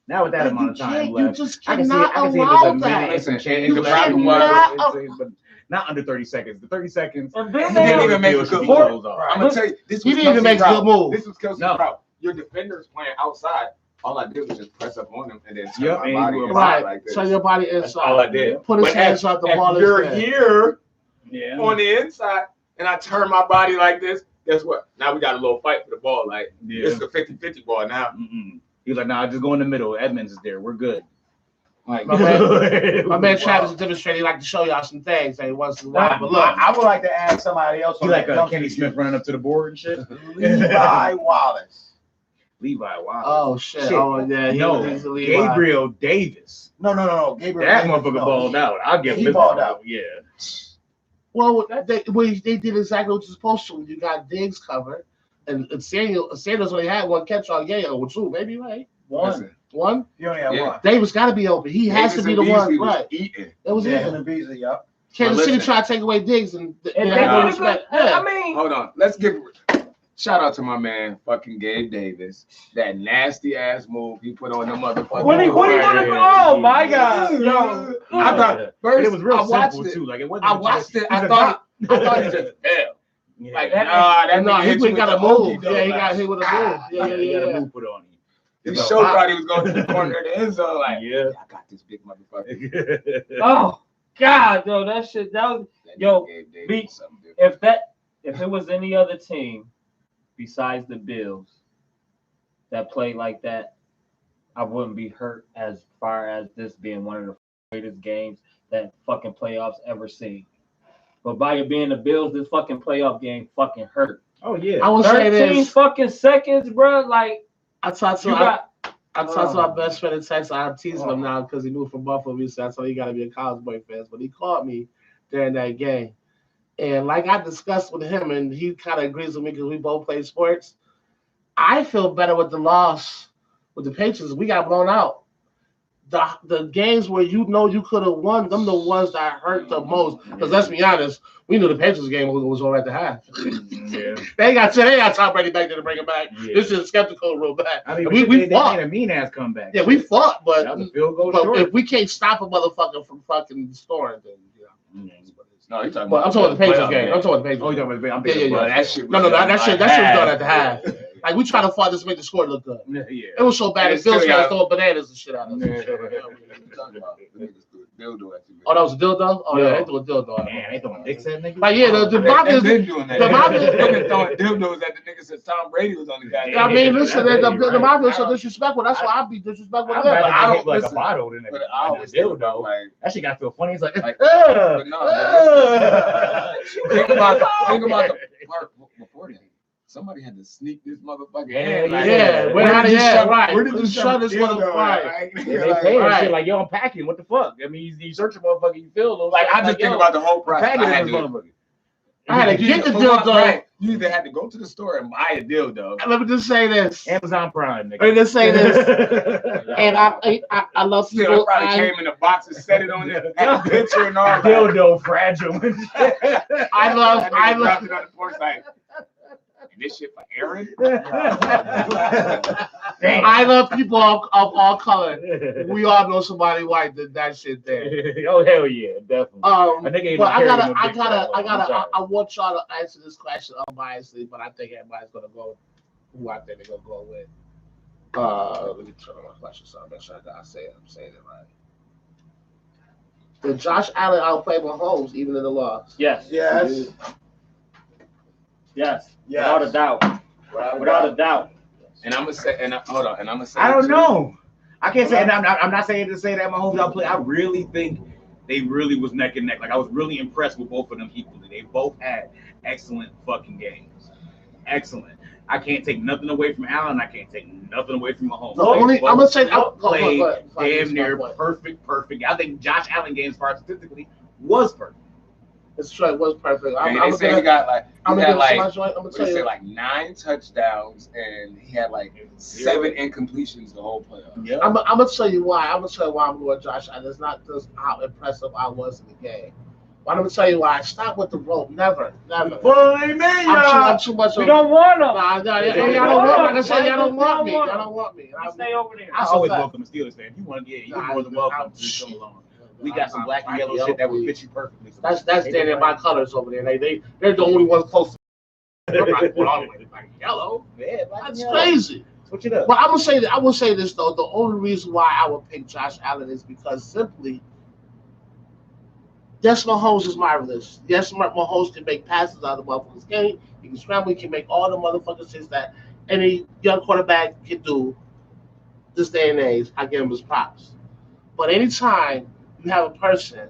Now with that but amount of time you left, just I can see cannot there's allow a minute that. and some change. You The problem cannot- was, but not under 30 seconds. The 30 seconds. And He then didn't they, even make a Field should good be move. closed off. I'm gonna tell you, this He was didn't even Kelsey's make a route. good move. This was Kelsey's No. route. Your defenders playing outside. All I did was just press up on him and then turn Yep, my and body you were inside Right. like this. So your body That's all inside. I did. Put his But hands out the if ball. you're instead. here Yeah. on the inside and I turn my body like this, guess what? Now we got a little fight for the ball. Like, Yeah. this is a 50-50 ball now. Mm-mm. He was like, "Nah, just go in the middle. Edmonds is there. We're good." Like, My man Wow. Travis is demonstrating. He like to show y'all some things every once in a while. But look, I would like to ask somebody else. He on like that Kenny comes to Smith running up to the board and shit. Levi Wallace. Levi, wow. oh shit. Oh yeah. No, He's the Levi. Gabriel Davis. No. Gabriel. That Davis, motherfucker no. balled out. I'll give He him balled that. out. Yeah. Well, they did exactly what you're supposed to. You got Diggs covered, and Sanders only had one catch on Yale, or two, maybe, right? listen, One. He only had Yeah. one. Davis got to be open. He has to Davis be and the one, Beasley was right? eating. It was Yeah, him. him and Beasley. Yep. Kansas But City listen. tried to take away Diggs, and they and had they no did a respect. good. Yeah. I mean, Hold on. Let's give shout out to my man, fucking Gabe Davis. That nasty ass move he put on the motherfucker. what he gonna do? Oh my God, yo. I thought And first it was real I watched simple it. too. Like it wasn't. I watched it. I He's a thought doc. he just fell. Yeah. Like, That- nah, that No, nigga he hit you with got the a move. okey doke, Yeah, he like, got hit with a move. ah, Yeah. He got a move put on him. He Yeah. sure thought he was going to the corner of the end zone. Like, Yeah. I got this big motherfucker. Oh God, yo, that shit. That was That Yo, nigga Gabe Davis beat- was something different. if it was any other team besides the Bills that played like that, I wouldn't be hurt as far as this being one of the greatest games that fucking playoffs ever seen. But by it being the Bills, this fucking playoff game fucking hurt. Oh yeah. I will say 13 this. fucking seconds, bro. Like I talked you to got. our best friend in Texas. I'm teasing him now because he moved from Buffalo. He said, "So he got to be a college boy fan." But he called me during that game, and like I discussed with him, and he kind of agrees with me because we both play sports. I feel better with the loss with the Patriots. We got blown out. The games where you know you could have won, them the ones that hurt the most. Because let's be honest, we knew the Patriots game was over at the half. Yeah. They got Tom Brady back there to bring it back. Yeah. This is skeptical real bad. I mean, we they fought. made a mean ass comeback. Yeah, we fought, but, That was a field goal but short. if we can't stop a motherfucker from fucking scoring, then No, he's talking Well, I'm talking about the Patriots game. I'm talking about the Oh, Patriots. you talking about? I'm Yeah, thinking yeah, about yeah. that shit. No, that shit was done at the half. Yeah. Like we try to fight this to make the score look good. Yeah. It was so bad. And It Bills still fans got- throwing bananas and shit out of us. What you talking about? The niggas threw a dildo at you. Oh, that was a dildo. Oh yeah, Yeah. they threw a dildo. At Man, us. they throwing dicks at niggas. Like yeah, the They've Bobbies. been doing that. the Bobbies- They've been throwing dildos at the niggas since Tom Brady was on the guy. I mean, listen, the Right. Bobbies so disrespectful. That's why I be disrespectful I'd to them. rather But I get don't hit like a listen. bottle than But a I always think about dildo. like, That shit got to funny. It's like, Like- "Ah, but no, ah." think about the part before that. Somebody had to sneak this motherfucker Yeah, in. Like, yeah, where where did how you they shove- right? Where did you Let's shove shove this this dildo motherfucker? at? Yeah, they Like, pay that right. shit like, yo, I'm packing. What the fuck? I mean, you search a motherfucker, you feel those. Like I just think about the whole process. packing I had this to motherfucker. I had to get the for my dildo. right, you either had to go to the store and buy a dildo. Let me just say this. Amazon Prime, Let me nigga. just say this. And I love Still, people. it probably came in a box and set it on there, had a picture and all. Dildo fragile. I love- That nigga I love- dropped it on the porch like, and this shit for Aaron. Damn. I love people of all color. We all know somebody white did that shit there. Oh hell yeah, definitely. A nigga ain't But no carrying no dick that long. I'm sorry. I want y'all to answer this question unbiasedly, but I think everybody's gonna go who I think they're gonna go with. Let me turn on my question so I make sure I'm saying it right. Did Josh Allen outplay Mahomes even in the loss? Yes. Yes. Yes. Yes. Without a doubt. Without a doubt. And I'm gonna say, hold on, and I'm gonna say, I don't know. I can't say, and I'm not saying to say that Mahomes outplayed. I really think they really was neck and neck. Like I was really impressed with both of them equally. They both had excellent fucking games. Excellent. I can't take nothing away from Allen. I can't take nothing away from Mahomes. I'm gonna say played damn near perfect. I think Josh Allen game, as far as statistically, was perfect. It's true, it was perfect. they say he got like, I'm he had gonna like, tell you, like 9 touchdowns and he had like 7 incompletions the whole playoff. Yeah. I'm gonna tell you why. I'm gonna tell you why I'm going Josh Allen. It's not just how impressive I was in the game. But I'm gonna tell you why. Stop with the rope. Never. I'm too much. We don't want them. Y'all don't want. Like I said, y'all don't want me. Y'all don't want me. You stay over there. I always welcome a Steelers fan. If you want to get, you're more than welcome to come along. We got some black and yellow shit that would fit you perfectly. That's damn near my colors over there. They're the only ones close. I'm not going all the way like yellow. Yeah, That's crazy. Switch it up. But I will say this though. The only reason why I would pick Josh Allen is because simply, yes, Mahomes is marvelous. Yes, Mahomes can make passes out of the motherfucker's game. He can scramble. He can make all the motherfucking things that any young quarterback can do this day and age. I give him his props. But anytime you have a person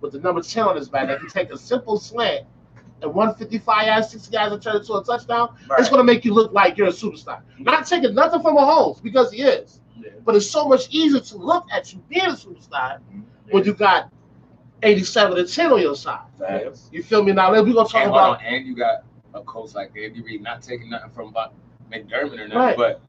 with the number 10 on his back that can take a simple slant and 155 yards, 60 yards, and turn it into a touchdown, it's going to make you look like you're a superstar. Not taking nothing from Mahomes because he is. Yeah. But it's so much easier to look at you being a superstar when you got 87 and 10 on your side. Yes. You feel me? Now, we're going to talk about. And you got a coach like Andy Reid, not taking nothing from McDermott or nothing, but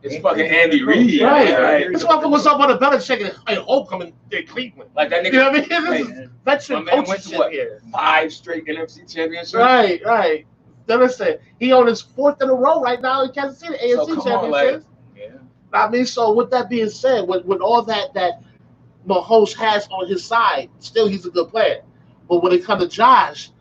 it's fucking Andy Reid. Right. This motherfucker was up on the belly shaking and hope coming in Cleveland. Like that nigga. You know what I mean? This is veteran coaching shit here. 5 straight NFC championships. Right. Understand? He on his 4th in a row right now in Kansas City, AFC championships. I mean, so with that being said, with all that Mahomes has on his side, still he's a good player. But when it comes to Josh,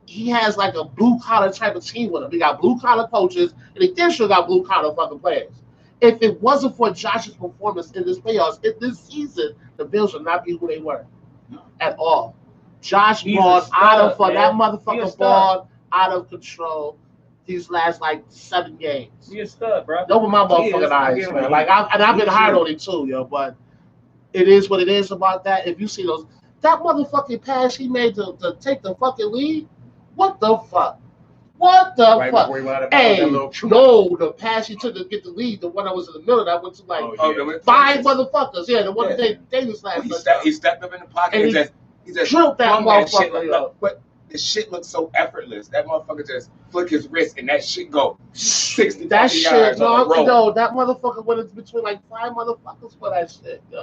he has like a blue collar type of team with him. He got blue collar coaches, and he damn sure got blue collar fucking players. If it wasn't for Josh's performance in this playoffs, in this season, the Bills would not be who they were at all. Josh brought out of that motherfucker ball out of control these last like 7 games. He a stud, bro. Over my motherfucking eyes, man. Like I've been hard on him too, yo. But it is what it is about that. If you see that motherfucking pass he made to take the fucking lead, what the fuck? What the fuck? Hey, no, the pass he took to get the lead, the one that was in the middle, that went to like 5 motherfuckers. Yeah, the one that they was last. He stepped up in the pocket and he just drilled that motherfucker. But the shit looks so effortless. That motherfucker just flick his wrist and that shit go 60 that shit, yards no, that motherfucker went in between like 5 motherfuckers for that shit, yo.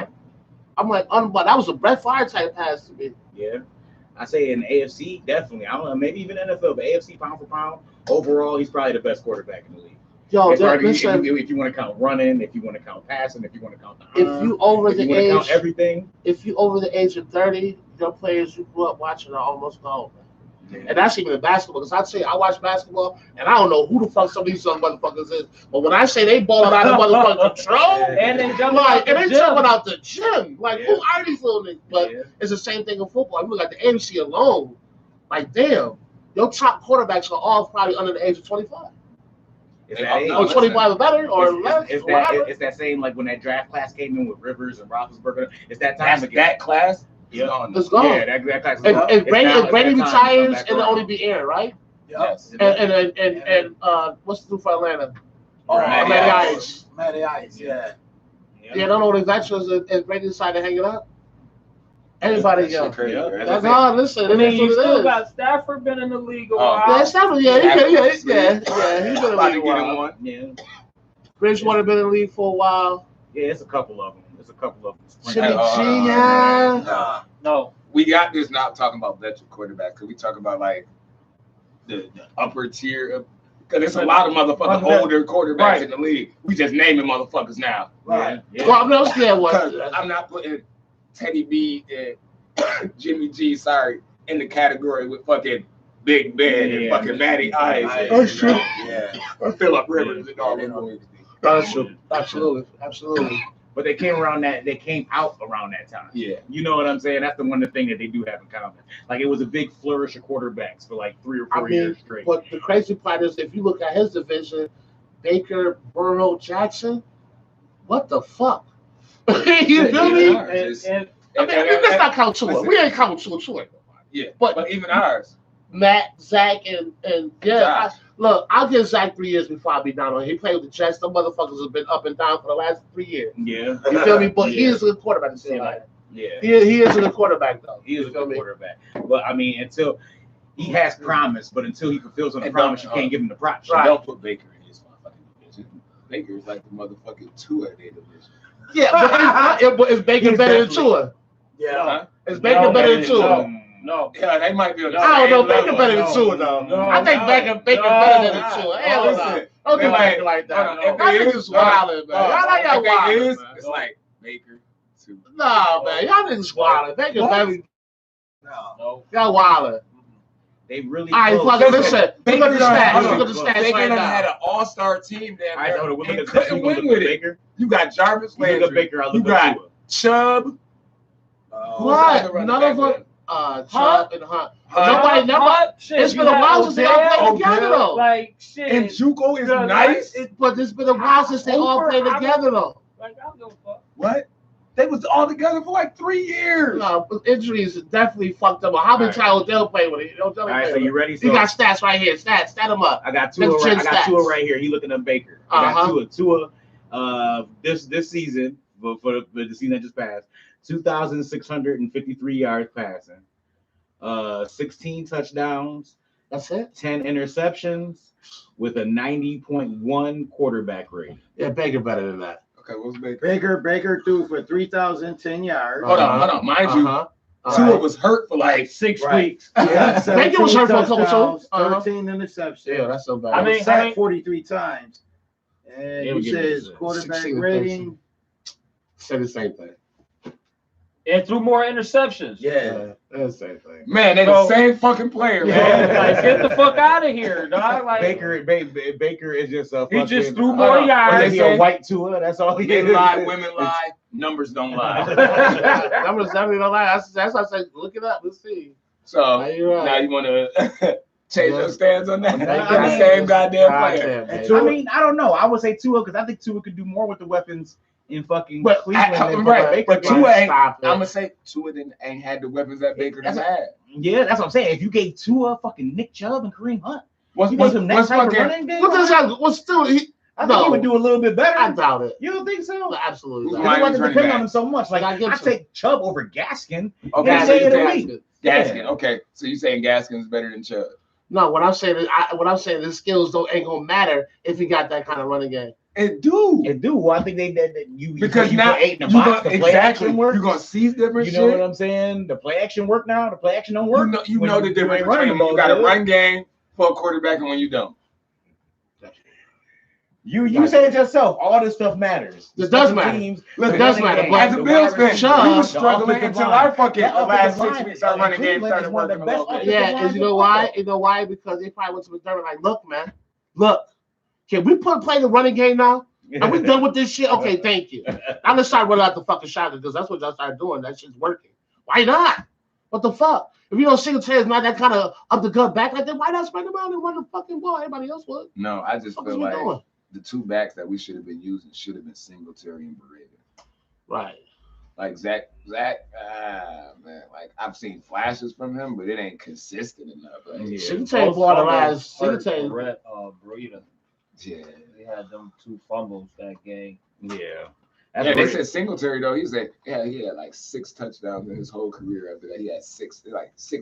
I'm like, that was a Brett Favre type pass to me. Yeah. I say in the AFC, definitely. I don't know, maybe even NFL, but AFC pound for pound, overall, he's probably the best quarterback in the league. Yo, if you want to count running, if you want to count passing, if you want to count the arm, if you over the age, count everything. If you over the age of 30, your players you grew up watching are almost gone. Yeah. And that's even in basketball. Because I'd say I watch basketball, and I don't know who the fuck some of these young motherfuckers is. But when I say they balling out of motherfucking control, and they jumping out the gym. Like, who are these little niggas? But it's the same thing in football. You look at the AFC alone, like, damn, your top quarterbacks are all probably under the age of 25. Or 25 or better, or less. It's that same, like, when that draft class came in with Rivers and Roethlisberger. It's that time again. That class? Yeah, it's gone. Yeah, that class is gone. If Brady retires, it'll only be Aaron, right? Yes. And what's the do for Atlanta? Matty Ice. Matty Ice, yeah. Yeah, I don't know the veterans if Brady decided to hang it up. Anybody else? That's hard. Listen, I mean, you still got Stafford been in the league a while. Yeah, Stafford, he's been in the league a while. Yeah. Bridgewater been in the league for a while. Yeah, it's a couple of them. Jimmy G, yeah. No. We got this not talking about veteran quarterback because we talk about like the upper tier because there's a lot of motherfucking older quarterbacks in the league. We just naming motherfuckers now. Right. Yeah. Well, I'm not putting Teddy B and Jimmy G, in the category with fucking Big Ben and fucking Matty Ice. That's true. Or Phillip Rivers and all them. That's true. Absolutely. But they came around that. They came out around that time. Yeah. You know what I'm saying? That's the one thing that they do have in common. Like it was a big flourish of quarterbacks for like 3 or 4 years straight. But the crazy part is, if you look at his division, Baker, Burrow, Jackson, what the fuck? You feel me? Let's not count Tua. We ain't count Tua. Yeah, But but even ours. Matt, Zach, and yeah. Look, I'll give Zach 3 years before I be down on him. He played with the Jets. Some motherfuckers have been up and down for the last 3 years. Yeah. You feel me? But he is a good quarterback. It seems like. He is a good quarterback, though. He is a good quarterback. But I mean, until he has promise, but until he fulfills on the promise, you can't give him the props. Right. Don't put Baker in his motherfucking division. Baker is like the motherfucking Tua in their division. Yeah, but is Baker better than Tua? Yeah. Is Baker better than Tua? No. Yeah, they might be on the I don't know. same Baker level. better than Tua, though. No, I think Baker better than Tua. Hell no. Don't do Baker like that. If Y'all they niggas is, wildin', man. Y'all like y'all if they wildin', is, man. it's like Baker, Tua. Nah, man. Y'all niggas wildin'. Baker better. No. Y'all wildin'. They really. All right, fuck it. Listen. Look at the stats. Look at the stats Baker right done had now. an all-star team there. I know. Look and at couldn't win with it. Baker. You got Jarvis You look at Landry. Baker. I You look got at Tua. Chubb. What? None of them. Chubb and Hunt. Hunt. Nobody. Shit, It's you been a got while since they all Odell, played together, though. Like shit. And Juco is Yeah, nice. But it's been a while since they all Hooper, played together, though. Like I don't give a fuck. What? They was all together for like 3 years. No, but injuries definitely fucked them up. How many times Odell played with it? All right, so you ready? He got stats right here. Stat them up. I got Tua. That's Right, I got stats. Tua right here. He looking at Baker. I got Uh-huh. Tua. This season, for the season that just passed, 2,653 yards passing, 16 touchdowns, That's it. 10 interceptions, with a 90.1 quarterback rate. Yeah, Baker better than that. Okay, what's Baker? Baker threw for 3,010 yards. Hold on. Mind you, Uh-huh. Tua was hurt for like 6 Right. weeks. Yeah, Baker was hurt for a couple touchdowns, too. Uh-huh. 13 interceptions. Yeah, that's so bad. I mean, Sacked 43 times. And Yeah, he we give says it quarterback 16 rating. say the same thing. And threw more interceptions. Yeah. That's the same thing. man, they the same fucking player, man. Like, get the fuck out of here, dog. Like Baker is just a he fucking. just threw more Is yards. he a white Tua? That's all he Men is. lie, women lie, numbers don't lie. Numbers definitely don't lie. That's why I said, look it up. Let's see. So Now you're right. now you want to change your stance on that? Baker- The same goddamn player. Goddamn, And man. I mean, I don't know. I would say Tua because I think Tua could do more with the weapons in fucking But- Cleveland. than right, Baker but did. Tua ain't. Stop it. I'm gonna say Tua ain't had the weapons that Baker done That's had. Yeah, that's what I'm saying. If you gave Tua fucking Nick Chubb and Kareem Hunt, What's you gave him that type of fucking? running game. Look at this guy. What's still? I think no. he would do a little bit better. I doubt it. You don't think so? Absolutely. Who's not. He wasn't running depending back? on him so much. Like I get I you. take Chubb over Gaskin. Okay, Yeah, so say you it a saying week. Gaskin. Okay, so you saying Gaskin's better than Chubb? No, what I'm saying is, his skills ain't gonna matter if he got that kind of running game. It do. It do. Well, I think that you Because you now put 8 in the you box. gonna The play action works. you're gonna see different You shit. know what I'm saying? The play action work now. The play action don't work. You when know the difference ain't running between the when you ball got a good. run game for a quarterback and when you don't. You say it yourself. All this stuff matters. It does Special matter. teams, Look, the it does running matter, game, but As a the Bills wide fan, receiver, we Chubb, was the struggling offensive until line. our fucking That the last offensive 6 weeks our line running in game Cleveland started is one of the working a best little bit. offensive Yeah, lines and you in know why? football. You know why? Because they probably went to McDermott like, look, man, look, can we play the running game now? Are we done with this shit? Okay, thank you. I'm gonna start running out the fucking shotgun because that's what y'all started doing. That shit's working. Why not? What the fuck? If you know Singletary's not that kind of up the gut back like that, why not spread him out and run the fucking ball? Everybody else would. No, I just What feel is we like doing? the 2 backs that we should have been using should have been Singletary and Beretta. Right. Like Zach, man, like I've seen flashes from him, but it ain't consistent enough. Like, Yeah. Singletary bought the last. Singletary. Breida. yeah. They had them 2 fumbles that game. Yeah. Yeah, That's they great. said Singletary though. He said, yeah, he had like 6 touchdowns in his whole career. After that, he had 6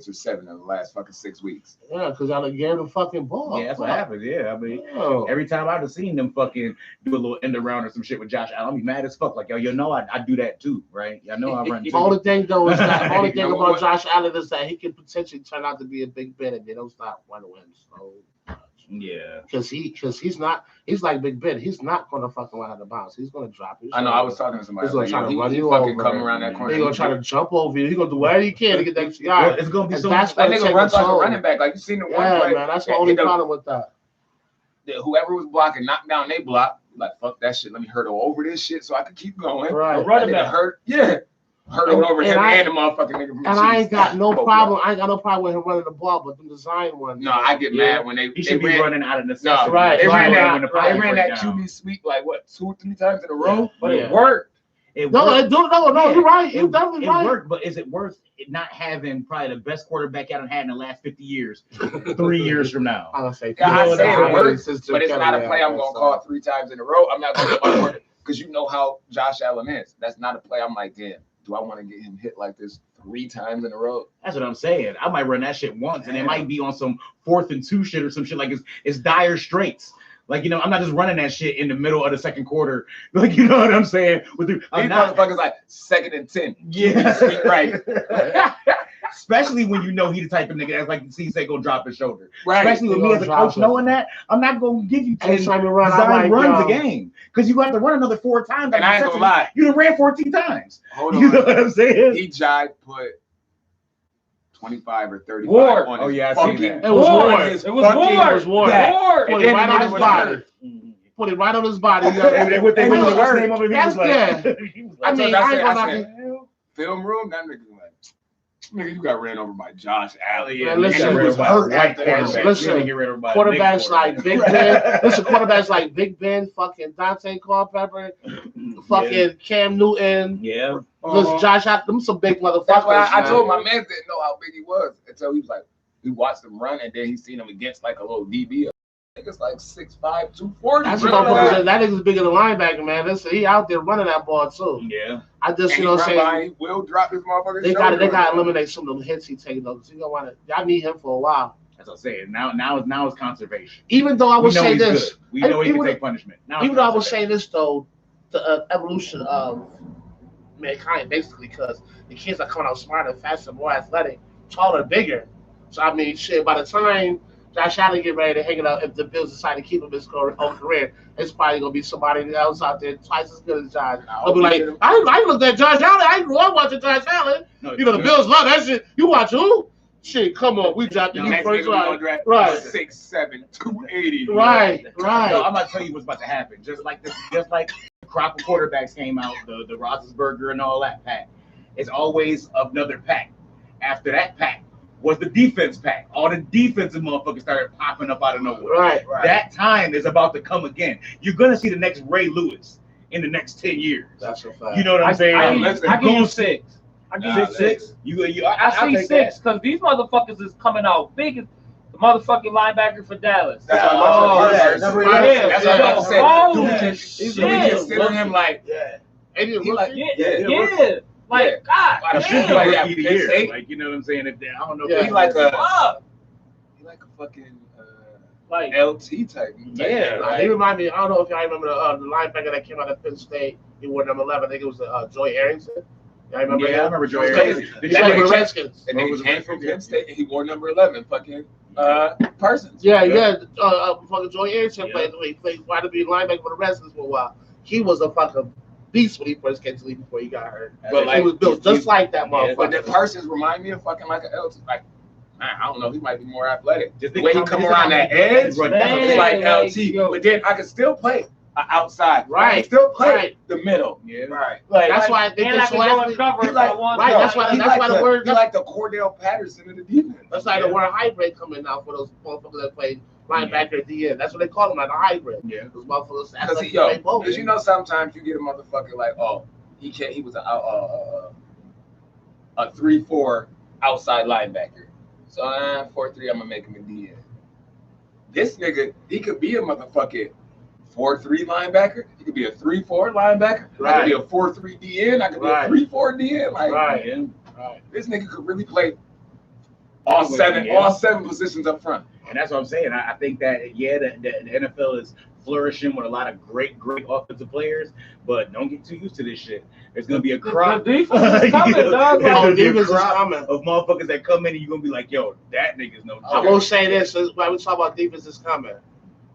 or 7 in the last fucking 6 weeks. Yeah, because y'all gave him the fucking ball. Yeah, that's what happens. Yeah, I mean, Oh. every time I've seen them fucking do a little end around or some shit with Josh Allen, I'll be mad as fuck. Like, yo, you know, I do that too, right? Y'all know I run The too. only thing though is that the only thing You know about what? Josh Allen is that he can potentially turn out to be a Big Ben if they don't stop running with him so much. Yeah. Because he's like Big Ben. He's not gonna fucking run out of bounds. He's gonna drop you. I know. I was talking to somebody. He's gonna like, try yo, to run he you fucking over. come around that corner. He's gonna try to jump over you. He's gonna do whatever he can to get that extra Well, yard. it's gonna be And so that's That gonna nigga take runs a like a toll. running back. Like you seen the one Yeah, play. man, that's the only problem with that. Whoever was blocking knocked down they block. Like, fuck that shit. Let me hurdle over this shit so I can keep going. Right. A running That nigga back. hurt. Yeah. Hurdle over And him I- and the motherfucking nigga from the And I ain't Chiefs. got no Both problem. I ain't got no problem with him running the ball, but the design one. No, I get Yeah. mad when they He should be ran. running out of No, necessity. right, they ran right, that. when the They pocket ran break that down. QB sweep like what 2 or 3 times in a row, but Yeah. it worked. It No, worked. no, you're right. You're It definitely right. worked, but is it worth it not having probably the best quarterback y'all done had in the last 50 years, 3 years from now? I'm gonna say, Yeah, I you say know, it works, since but it's Jim not a Kelly play had I'm that, gonna so. call 3 times in a row. I'm not gonna call it because you know how Josh Allen is. That's not a play. I'm like, damn, do I want to get him hit like this 3 times in a row? That's what I'm saying. I might run that shit once, and it might be on some 4th and 2 shit or some shit like it's dire straits. Like, you know, I'm not just running that shit in the middle of the second quarter. Like, you know what I'm saying? These motherfuckers like 2nd and 10. Yeah. Sweet right. Especially when you know he the type of nigga that's like say go drop his shoulder. Right. Especially with He me gonna as a drop coach it. knowing that, I'm not gonna give you 10 Anytime you run, design I'm like, runs yo, a game. Because you have to run another 4 times. And I ain't gonna lie. You done ran 14 times. Hold You know on. what I'm saying? He jive put 25 or 35 Ward. on Oh, his yeah, I seen fucking. that. It was Ward. Ward. his It was fucking- Ward. It was Ward. back. Ward. Put And it then right the on nigga his was body. hurt. Put it right on his body. And what they Hey, what's look, his name over here was like, he was I like, mean, I I said, ain't gonna I knock said, it. film room, that nigga like, nigga, you got ran over by Josh Allen. yeah, Man, listen, he was he was hurt hurt at at the the end. end. Listen, quarterbacks like Big Ben. Listen, quarterbacks like Big Ben, fucking Dante Culpepper, fucking Cam Newton. Yeah. Listen, Josh Allen, them some big motherfuckers. That's why I man. told my man didn't know how big he was until he was like, he watched him run and then he seen him against like a little DB. Nigga's like 6'5", 240. That's bro. what motherfuckers. That nigga's bigger than linebacker, man. Listen, he out there running that ball too. Yeah. I just, And you he know, run by, saying he will drop his motherfucking they shoulder. got to eliminate some of them hits he taking though. Cause you don't want to. Y'all need him for a while. That's what I'm saying. Now it's conservation. Even though I We would know say he's this, good. We know he even can take punishment. Now it's even though I would conservation. say this though, the evolution of mankind basically, because the kids are coming out smarter, faster, more athletic, taller, bigger. So I mean, shit. By the time Josh Allen get ready to hang it up, if the Bills decide to keep him his whole career, it's probably gonna be somebody else out there twice as good as Josh. They'll be like, I looked at Josh Allen. I grew up watching Josh Allen. No, You know the Bills love that shit. You watch who? Shit, come on, we dropped The you next first nigga we gonna round. draft Right. 6'7", 280. Right, No, right. I'm gonna tell you what's about to happen. Just like the crop of quarterbacks came out, the Roethlisberger and all that pack. It's always another pack. After that pack was the defense pack. All the defensive motherfuckers started popping up out of nowhere. Right. That time is about to come again. You're gonna see the next Ray Lewis in the next 10 years. That's a fact. You know what I'm saying? I give you 6. I give you Nah, 6. I I see take 6 because these motherfuckers is coming out big as the motherfucking linebacker for Dallas. That's what Oh, I'm yeah. about to Number say. eight. That's what I'm about to say. Oh, Do we shit. consider him like, Yeah. And he he like, Yeah. Like, God, Like, He should be Like, rookie yeah, of the Penn year. State. Like, you know what I'm saying? If they, I don't know. Yeah. If he like a fuck. fucking Like, LT type. Yeah, Nah, he remind me. I don't know if y'all remember the linebacker that came out of Penn State. He wore number 11. I think it was Joy Arrington. Y'all remember Yeah, I him? remember Joy That Arrington. nigga- Did that you nigga play- Redskins. And then he came from Penn State and he wore number 11. Fucking Parsons. Yeah. Fucking Joy Arrington Yeah. played tried to be linebacker for the Redskins for a while. He was a fucking beast when he first came to the league before he got hurt. But He was built just like that Yeah, But the motherfucker. Parsons remind me of fucking like an LT. Like, man, I don't know. He might be more athletic. Just The way he think come how- around that edge, Right, Man. it's like like, LT. yo. But then I can still play outside. I Right, can still play right. the middle. Yeah. Right. Like, That's why I think and I it's can so go and athletic. cover He if like- I want right, to. that's why- he that's like why the word- he like the Cordell Patterson of the defense. That's like the word hybrid coming out for those motherfuckers that play linebacker at the end. That's what they call them, like a hybrid. Yeah. Those motherfuckers. Because Like play both. you know, sometimes you get a motherfucker like, oh, he can't. He was a 3-4 outside linebacker. So 4-3, I'm gonna make him a DN. This nigga, he could be a motherfucking 4-3 linebacker. He could be a 3-4 linebacker. I Right. could be a 4-3 DN. I could be Right. a 3-4 DN. Like, Right. Yeah. this nigga could really play all seven positions up front. And that's what I'm saying. I think that, yeah, the NFL is flourishing with a lot of great offensive players, but don't get too used to this shit. There's going to be a crop. The defense is coming, dog. There's Oh, gonna be a defense is crop coming. of motherfuckers that come in and you're going to be like, yo, that nigga's no I joke. will say this: when we talk about defense is coming.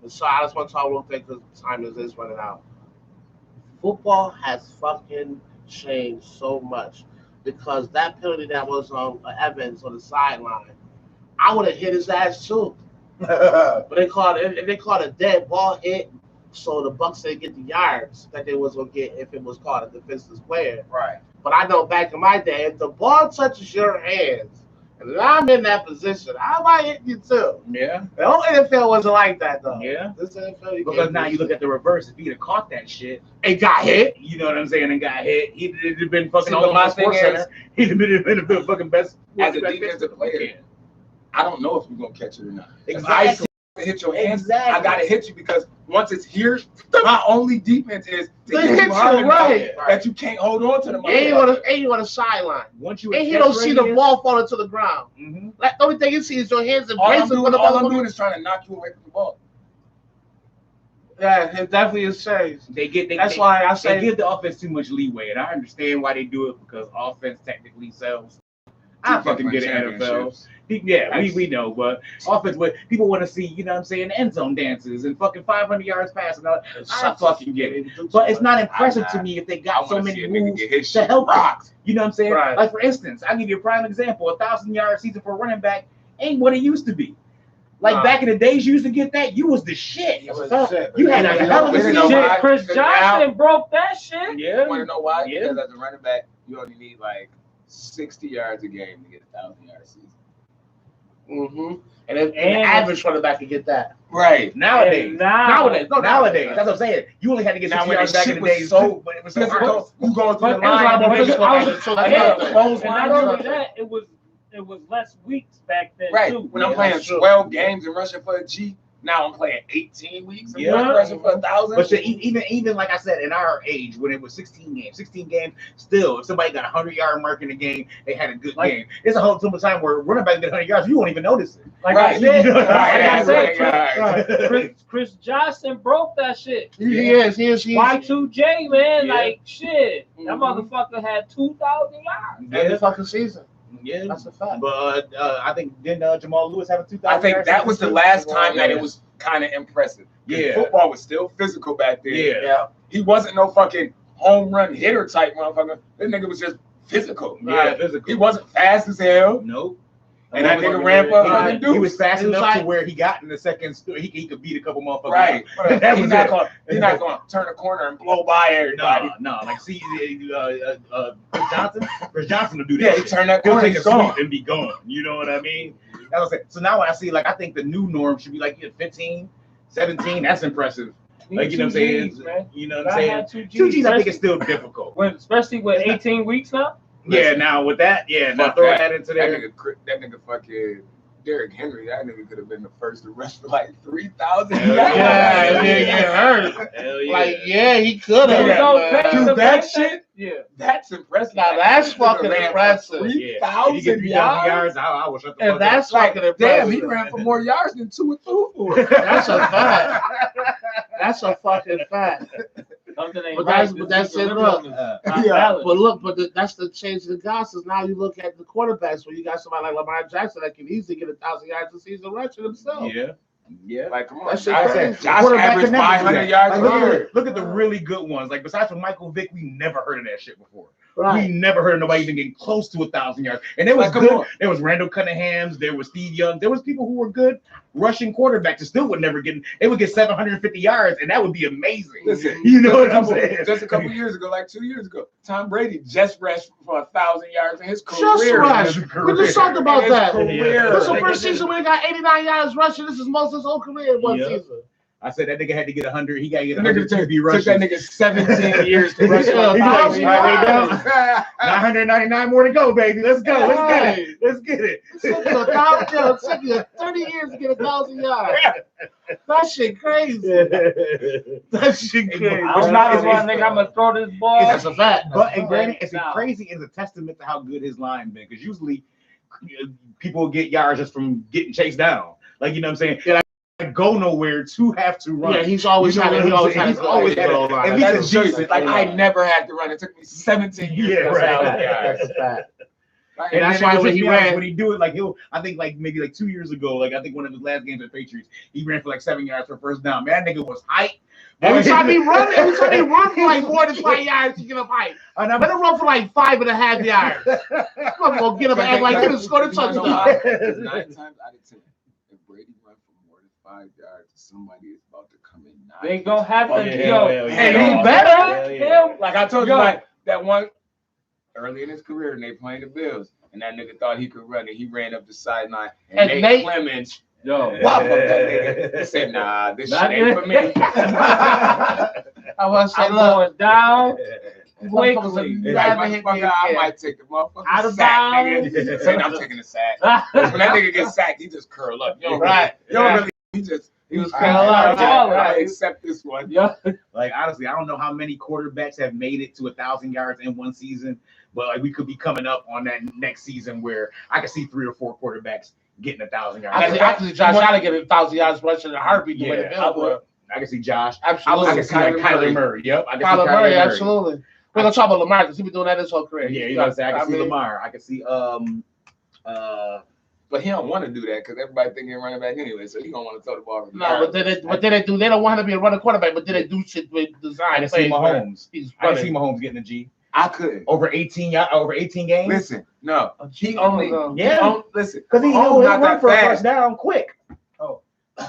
So I just want to talk real quick because time is running out. Football has fucking changed so much because that penalty that was on Evans on the sideline, I would have hit his ass too. But they called it a dead ball hit. so the Bucks didn't get the yards that they was gonna get if it was called a defensive player. Right. But I know back in my day, if the ball touches your hands and I'm in that position, I might hit you too. Yeah. The old NFL wasn't like that though. Yeah. This NFL, Because now you look at the reverse. If he'd have caught that shit, and got hit. you know what I'm saying, and got hit, he'd have been fucking See, all but over my the Sports thing is- Center. He'd have been the fucking best. As a best defensive player. player, I don't know if you're gonna catch it or not. If Exactly. I see it hit your hands, Exactly. I gotta hit you because once it's here, my only defense is to They get hit you hard you, enough right. that you can't hold on to the And you on the sideline. Once you And he don't see the ball falling to the ground. Mm-hmm. Like the only thing you see is your hands and All I'm braces for the all I'm ball. doing is trying to knock you away from the ball. Yeah, it definitely is changed. That's why I they say give the offense too much leeway, and I understand why they do it because offense technically sells. I fucking get it, NFL. Yeah, we know, but offense, what people want to see, you know what I'm saying, end zone dances and fucking 500 yards passing. I fucking get it. But it's not impressive to me if they got so many moves to help them. You know what I'm saying? Right. Like, for instance, I'll give you a prime example. 1,000-yard season for a running back ain't what it used to be. Like, Nah. back in the days you used to get that, you was the shit. It was shit. You had a hell of a They didn't know season. why. Shit, Chris Because Johnson broke that shit. Yeah. You want to know why? Yeah. Because as a running back, you only need like 60 yards a game to get a 1,000-yard season. Mm-hmm. And the average running back can get that. Right. Nowadays. And now- Nowadays. That's what I'm saying. You only had to get Now 60 when yards the back in shit the was days. so but it was physical, you going through the But it was line. like- and I was- it's so like, that's yeah, not- close And line. not only that, it was less weeks back then Right. too. When I'm Yeah, playing that's true. 12 games and rushing for a G, now I'm playing 18 weeks and Yeah. rushing for 1,000. But even like I said, in our age, when it was 16 games, still, if somebody got a 100-yard mark in the game, they had a good game. It's a whole time where running back get 100 yards, you won't even notice it. Like Right. I said, You know, like I said, Right. Chris Johnson broke that shit. He is. Y2J, man, Yeah. like shit. That Mhm. motherfucker had 2,000 yards. Every fucking season. Yeah. That's a fact. But I think didn't Jamal Lewis have a 2,000? I think that was the last time that Yeah. it was kind of impressive. 'Cause Yeah. Football was still physical back then. Yeah. He wasn't no fucking home run hitter type motherfucker. That nigga was just physical. Yeah, physical. He wasn't fast as hell. Nope. And that nigga ran for a fucking He deuce. was fast He was enough to like- where he got in the second. He could beat a couple motherfuckers. Right. That He's was not it. gonna turn a corner and blow by everybody. No. Like, see, Chris Johnson will do that. Yeah, he shit. turned that He'll corner take and a gone. sweep and be gone. You know what I mean? That's what I'm saying. So now when I see, like, I think the new norm should be like 15, 17. That's impressive. Like, you know what I'm saying? Gs, man. You know what I'm I saying? had 2 Gs. 2 Gs, I think it's still difficult. Especially with 18 weeks now. Yeah, now with that, now Fuck throw that. that into That there. nigga fucking Derrick Henry, that nigga could have been the first to rush for like 3,000 Hell yards. Yeah, yeah, get hurt. Hell yeah. Like, yeah, he could There have. you go, man. back Dude, to that back. shit, Yeah. that's impressive. Now, that's That nigga fucking ran for impressive. Yeah. If you 3,000 get 3,000 yards. yards, I will shut the And fuck that's Like, fucking damn, impressive. he ran for more yards than 2 and 2 for. That's a fact. That's a fucking fact. Something ain't But right. that's it. Look, Not Yeah. valid. but look, that's the change in the gospels. Now you look at the quarterbacks where you got somebody like Lamar Jackson that can easily get 1,000 yards a season rushing himself. Yeah. Like, come on. That shit Josh, crazy. Josh Quarterback averaged could never do 500 that. yards Like, a look, year. at, look at the really good ones. Like, besides from Michael Vick, we never heard of that shit before. Right. We never heard of nobody even getting close to 1,000 yards. And there was Like, come good. on. There was Randall Cunningham's. There was Steve Young. There was people who were good rushing quarterbacks that still would never get. They would get 750 yards, and that would be amazing. Listen, You know just what a I'm couple- saying? Just a couple years ago, like 2 years ago, Tom Brady just rushed for 1,000 yards in his Just career. rush. We just talked about In his that. career. This is the first season where he got 89 yards rushing. This is most of his whole career in one Yeah. season. I said that nigga had to get 100. He got to get The 100 nigga to be took rushing. that nigga 17 years to rush Yeah, for 1,000 1,000 yards. 999 more to go, baby. Let's go. Let's get it. Let's get it. It took you 30 years to get 1,000 yards. That shit crazy. That shit crazy. I don't know, nigga. I'm gonna throw this ball. That's a fact. But and granted, it's No. crazy is a testament to how good his line been. Because usually people get yards just from getting chased down. Like, you know what I'm saying? Yeah. Like, go nowhere to have to run. Yeah, he's always You know had what it. He I'm always saying? had He's always had it. goal line. At least That's a true. decent Like, I line. never had to run. It took me 17 years Yeah, to rush right. 1,000 yards. That's a fact. Like, And that's then why it was when just he be honest, ran- when he do it, like I think like maybe like 2 years ago, like I think one of his last games at Patriots, he ran for like 7 yards for first down. Man, that nigga was hype. Every time he run for like more than 5 yards to get up height. And Let him run for like 5.5 yards. I'm gonna get him and act like he done scored a You wanna know touchdown. why? 'Cause 9 times out of 10, if Brady run for more than 5 yards, somebody is about to come in. They gonna have to, Oh, yeah, and yeah. he better. Hell yeah. Like I told you, Yo. like that one early in his career, and they playing the Bills, and that nigga thought he could run, and he ran up the sideline, and Nate Clemens yo. wobbled that nigga. He said, "Nah, this shit Not ain't for me." I want to say, I'm look, going down quickly. quickly. Never hit me Motherfucker, I again. might take the motherfucking Out of sack, bounds. nigga. Saying I'm taking the sack. 'Cause when that nigga gets sacked, he just curl up. You don't Right, really, you don't right. really. He was Curl curl up, up. right. I accept this one. Yo. Like honestly, I don't know how many quarterbacks have made it to 1,000 yards in one season, but like we could be coming up on that next season where I could see 3 or 4 quarterbacks getting 1,000 yards. I can see Josh Allen get 1,000 yards rushing in a heartbeat the way the Yeah, Bills were. I can see Josh. Absolutely. I can see like Kyler Murray. Yep, I can see Kyler Murray, Murray. absolutely. We're gonna talk about Lamar because he's been doing that his whole career. Yeah, you know what I'm saying. I can see Lamar. I can see But he don't want to do that because everybody think he's running back anyway, so he don't want to throw the ball. No, but they don't want him to be a running quarterback, but then they do shit with design. I can see Mahomes. He's I can see running. Mahomes getting a G I could. over 18 games. Listen, no. A He G, only. no. Yeah. Listen, Because he'll Mahomes not run that for a fast. first down quick. Oh.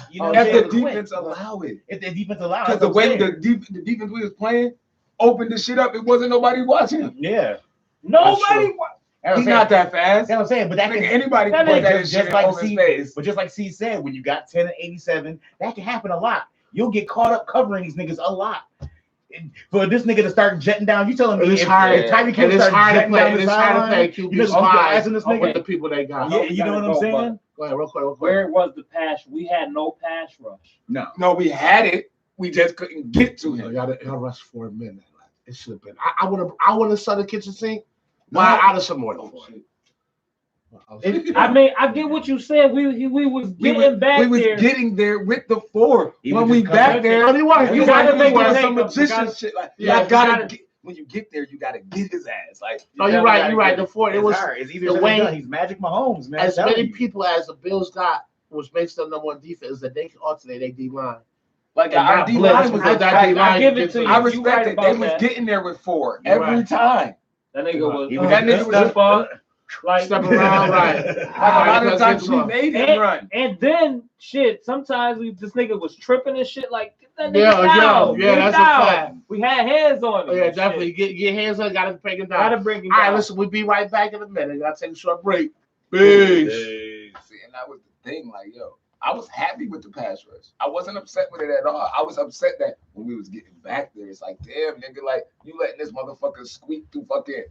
You know, If the quick. defense allow it. If the defense allows, Because the way the defense we was playing opened the shit up, it wasn't nobody watching him. yeah, Nobody. He's not that fast. That's what I'm saying, but that can Anybody that can put nigga that shit like over his C- face. But just like C said, when you got 10 and 87, that can happen a lot. You'll get caught up covering these niggas a lot. For this nigga to start jetting down, you telling me It's if hard. Tyreek Hill And it's starts hard to jetting play. down the It's hard to play sideline, you QB's just off your ass five in this with nigga. the people they got. Yeah, you know what I'm saying? Go ahead, real quick. Where was the pass? We had no pass rush. No, we had it. We just couldn't get to I him. got to rush for a minute. It should have been. I would have started the kitchen sink. Why out of some more than for it. I mean, I get what you said. We was getting back we was there. getting there with the 4. He When was we just back coming. there, You want You gotta make want it some take- magician you gotta- shit. Like, yeah, you gotta you gotta- get, when you get there, you gotta get his ass. Like, No, you're right. You're right. The four. It It's was hard. It's easier the said way- than done. He's Magic Mahomes, man. as I'm telling many you. people as the Bills got, which makes them number one defense, that they can alternate their D line. like And our not D blitz, line was because a that tight. D-line I give it gets to you. you. I You respect right it. They about was that. getting there with 4 You're every right. time. That nigga was. He was That nigga was step up, like Step around, right. Like a lot of times we made him run. And then shit, sometimes this nigga was tripping and shit. Like get that nigga Yeah, down. yeah, Get that's a down. fact. We had hands on him. Yeah, and definitely. shit. Get hands on. Got to break it down. Gotta bring him All right, down. listen. We'll be right back in a minute. Gotta take a short break. Peace. See, and that was the thing. Like, yo, I was happy with the pass rush. I wasn't upset with it at all. I was upset that when we was getting back there, it's like, damn, nigga, like you letting this motherfucker squeak through fucking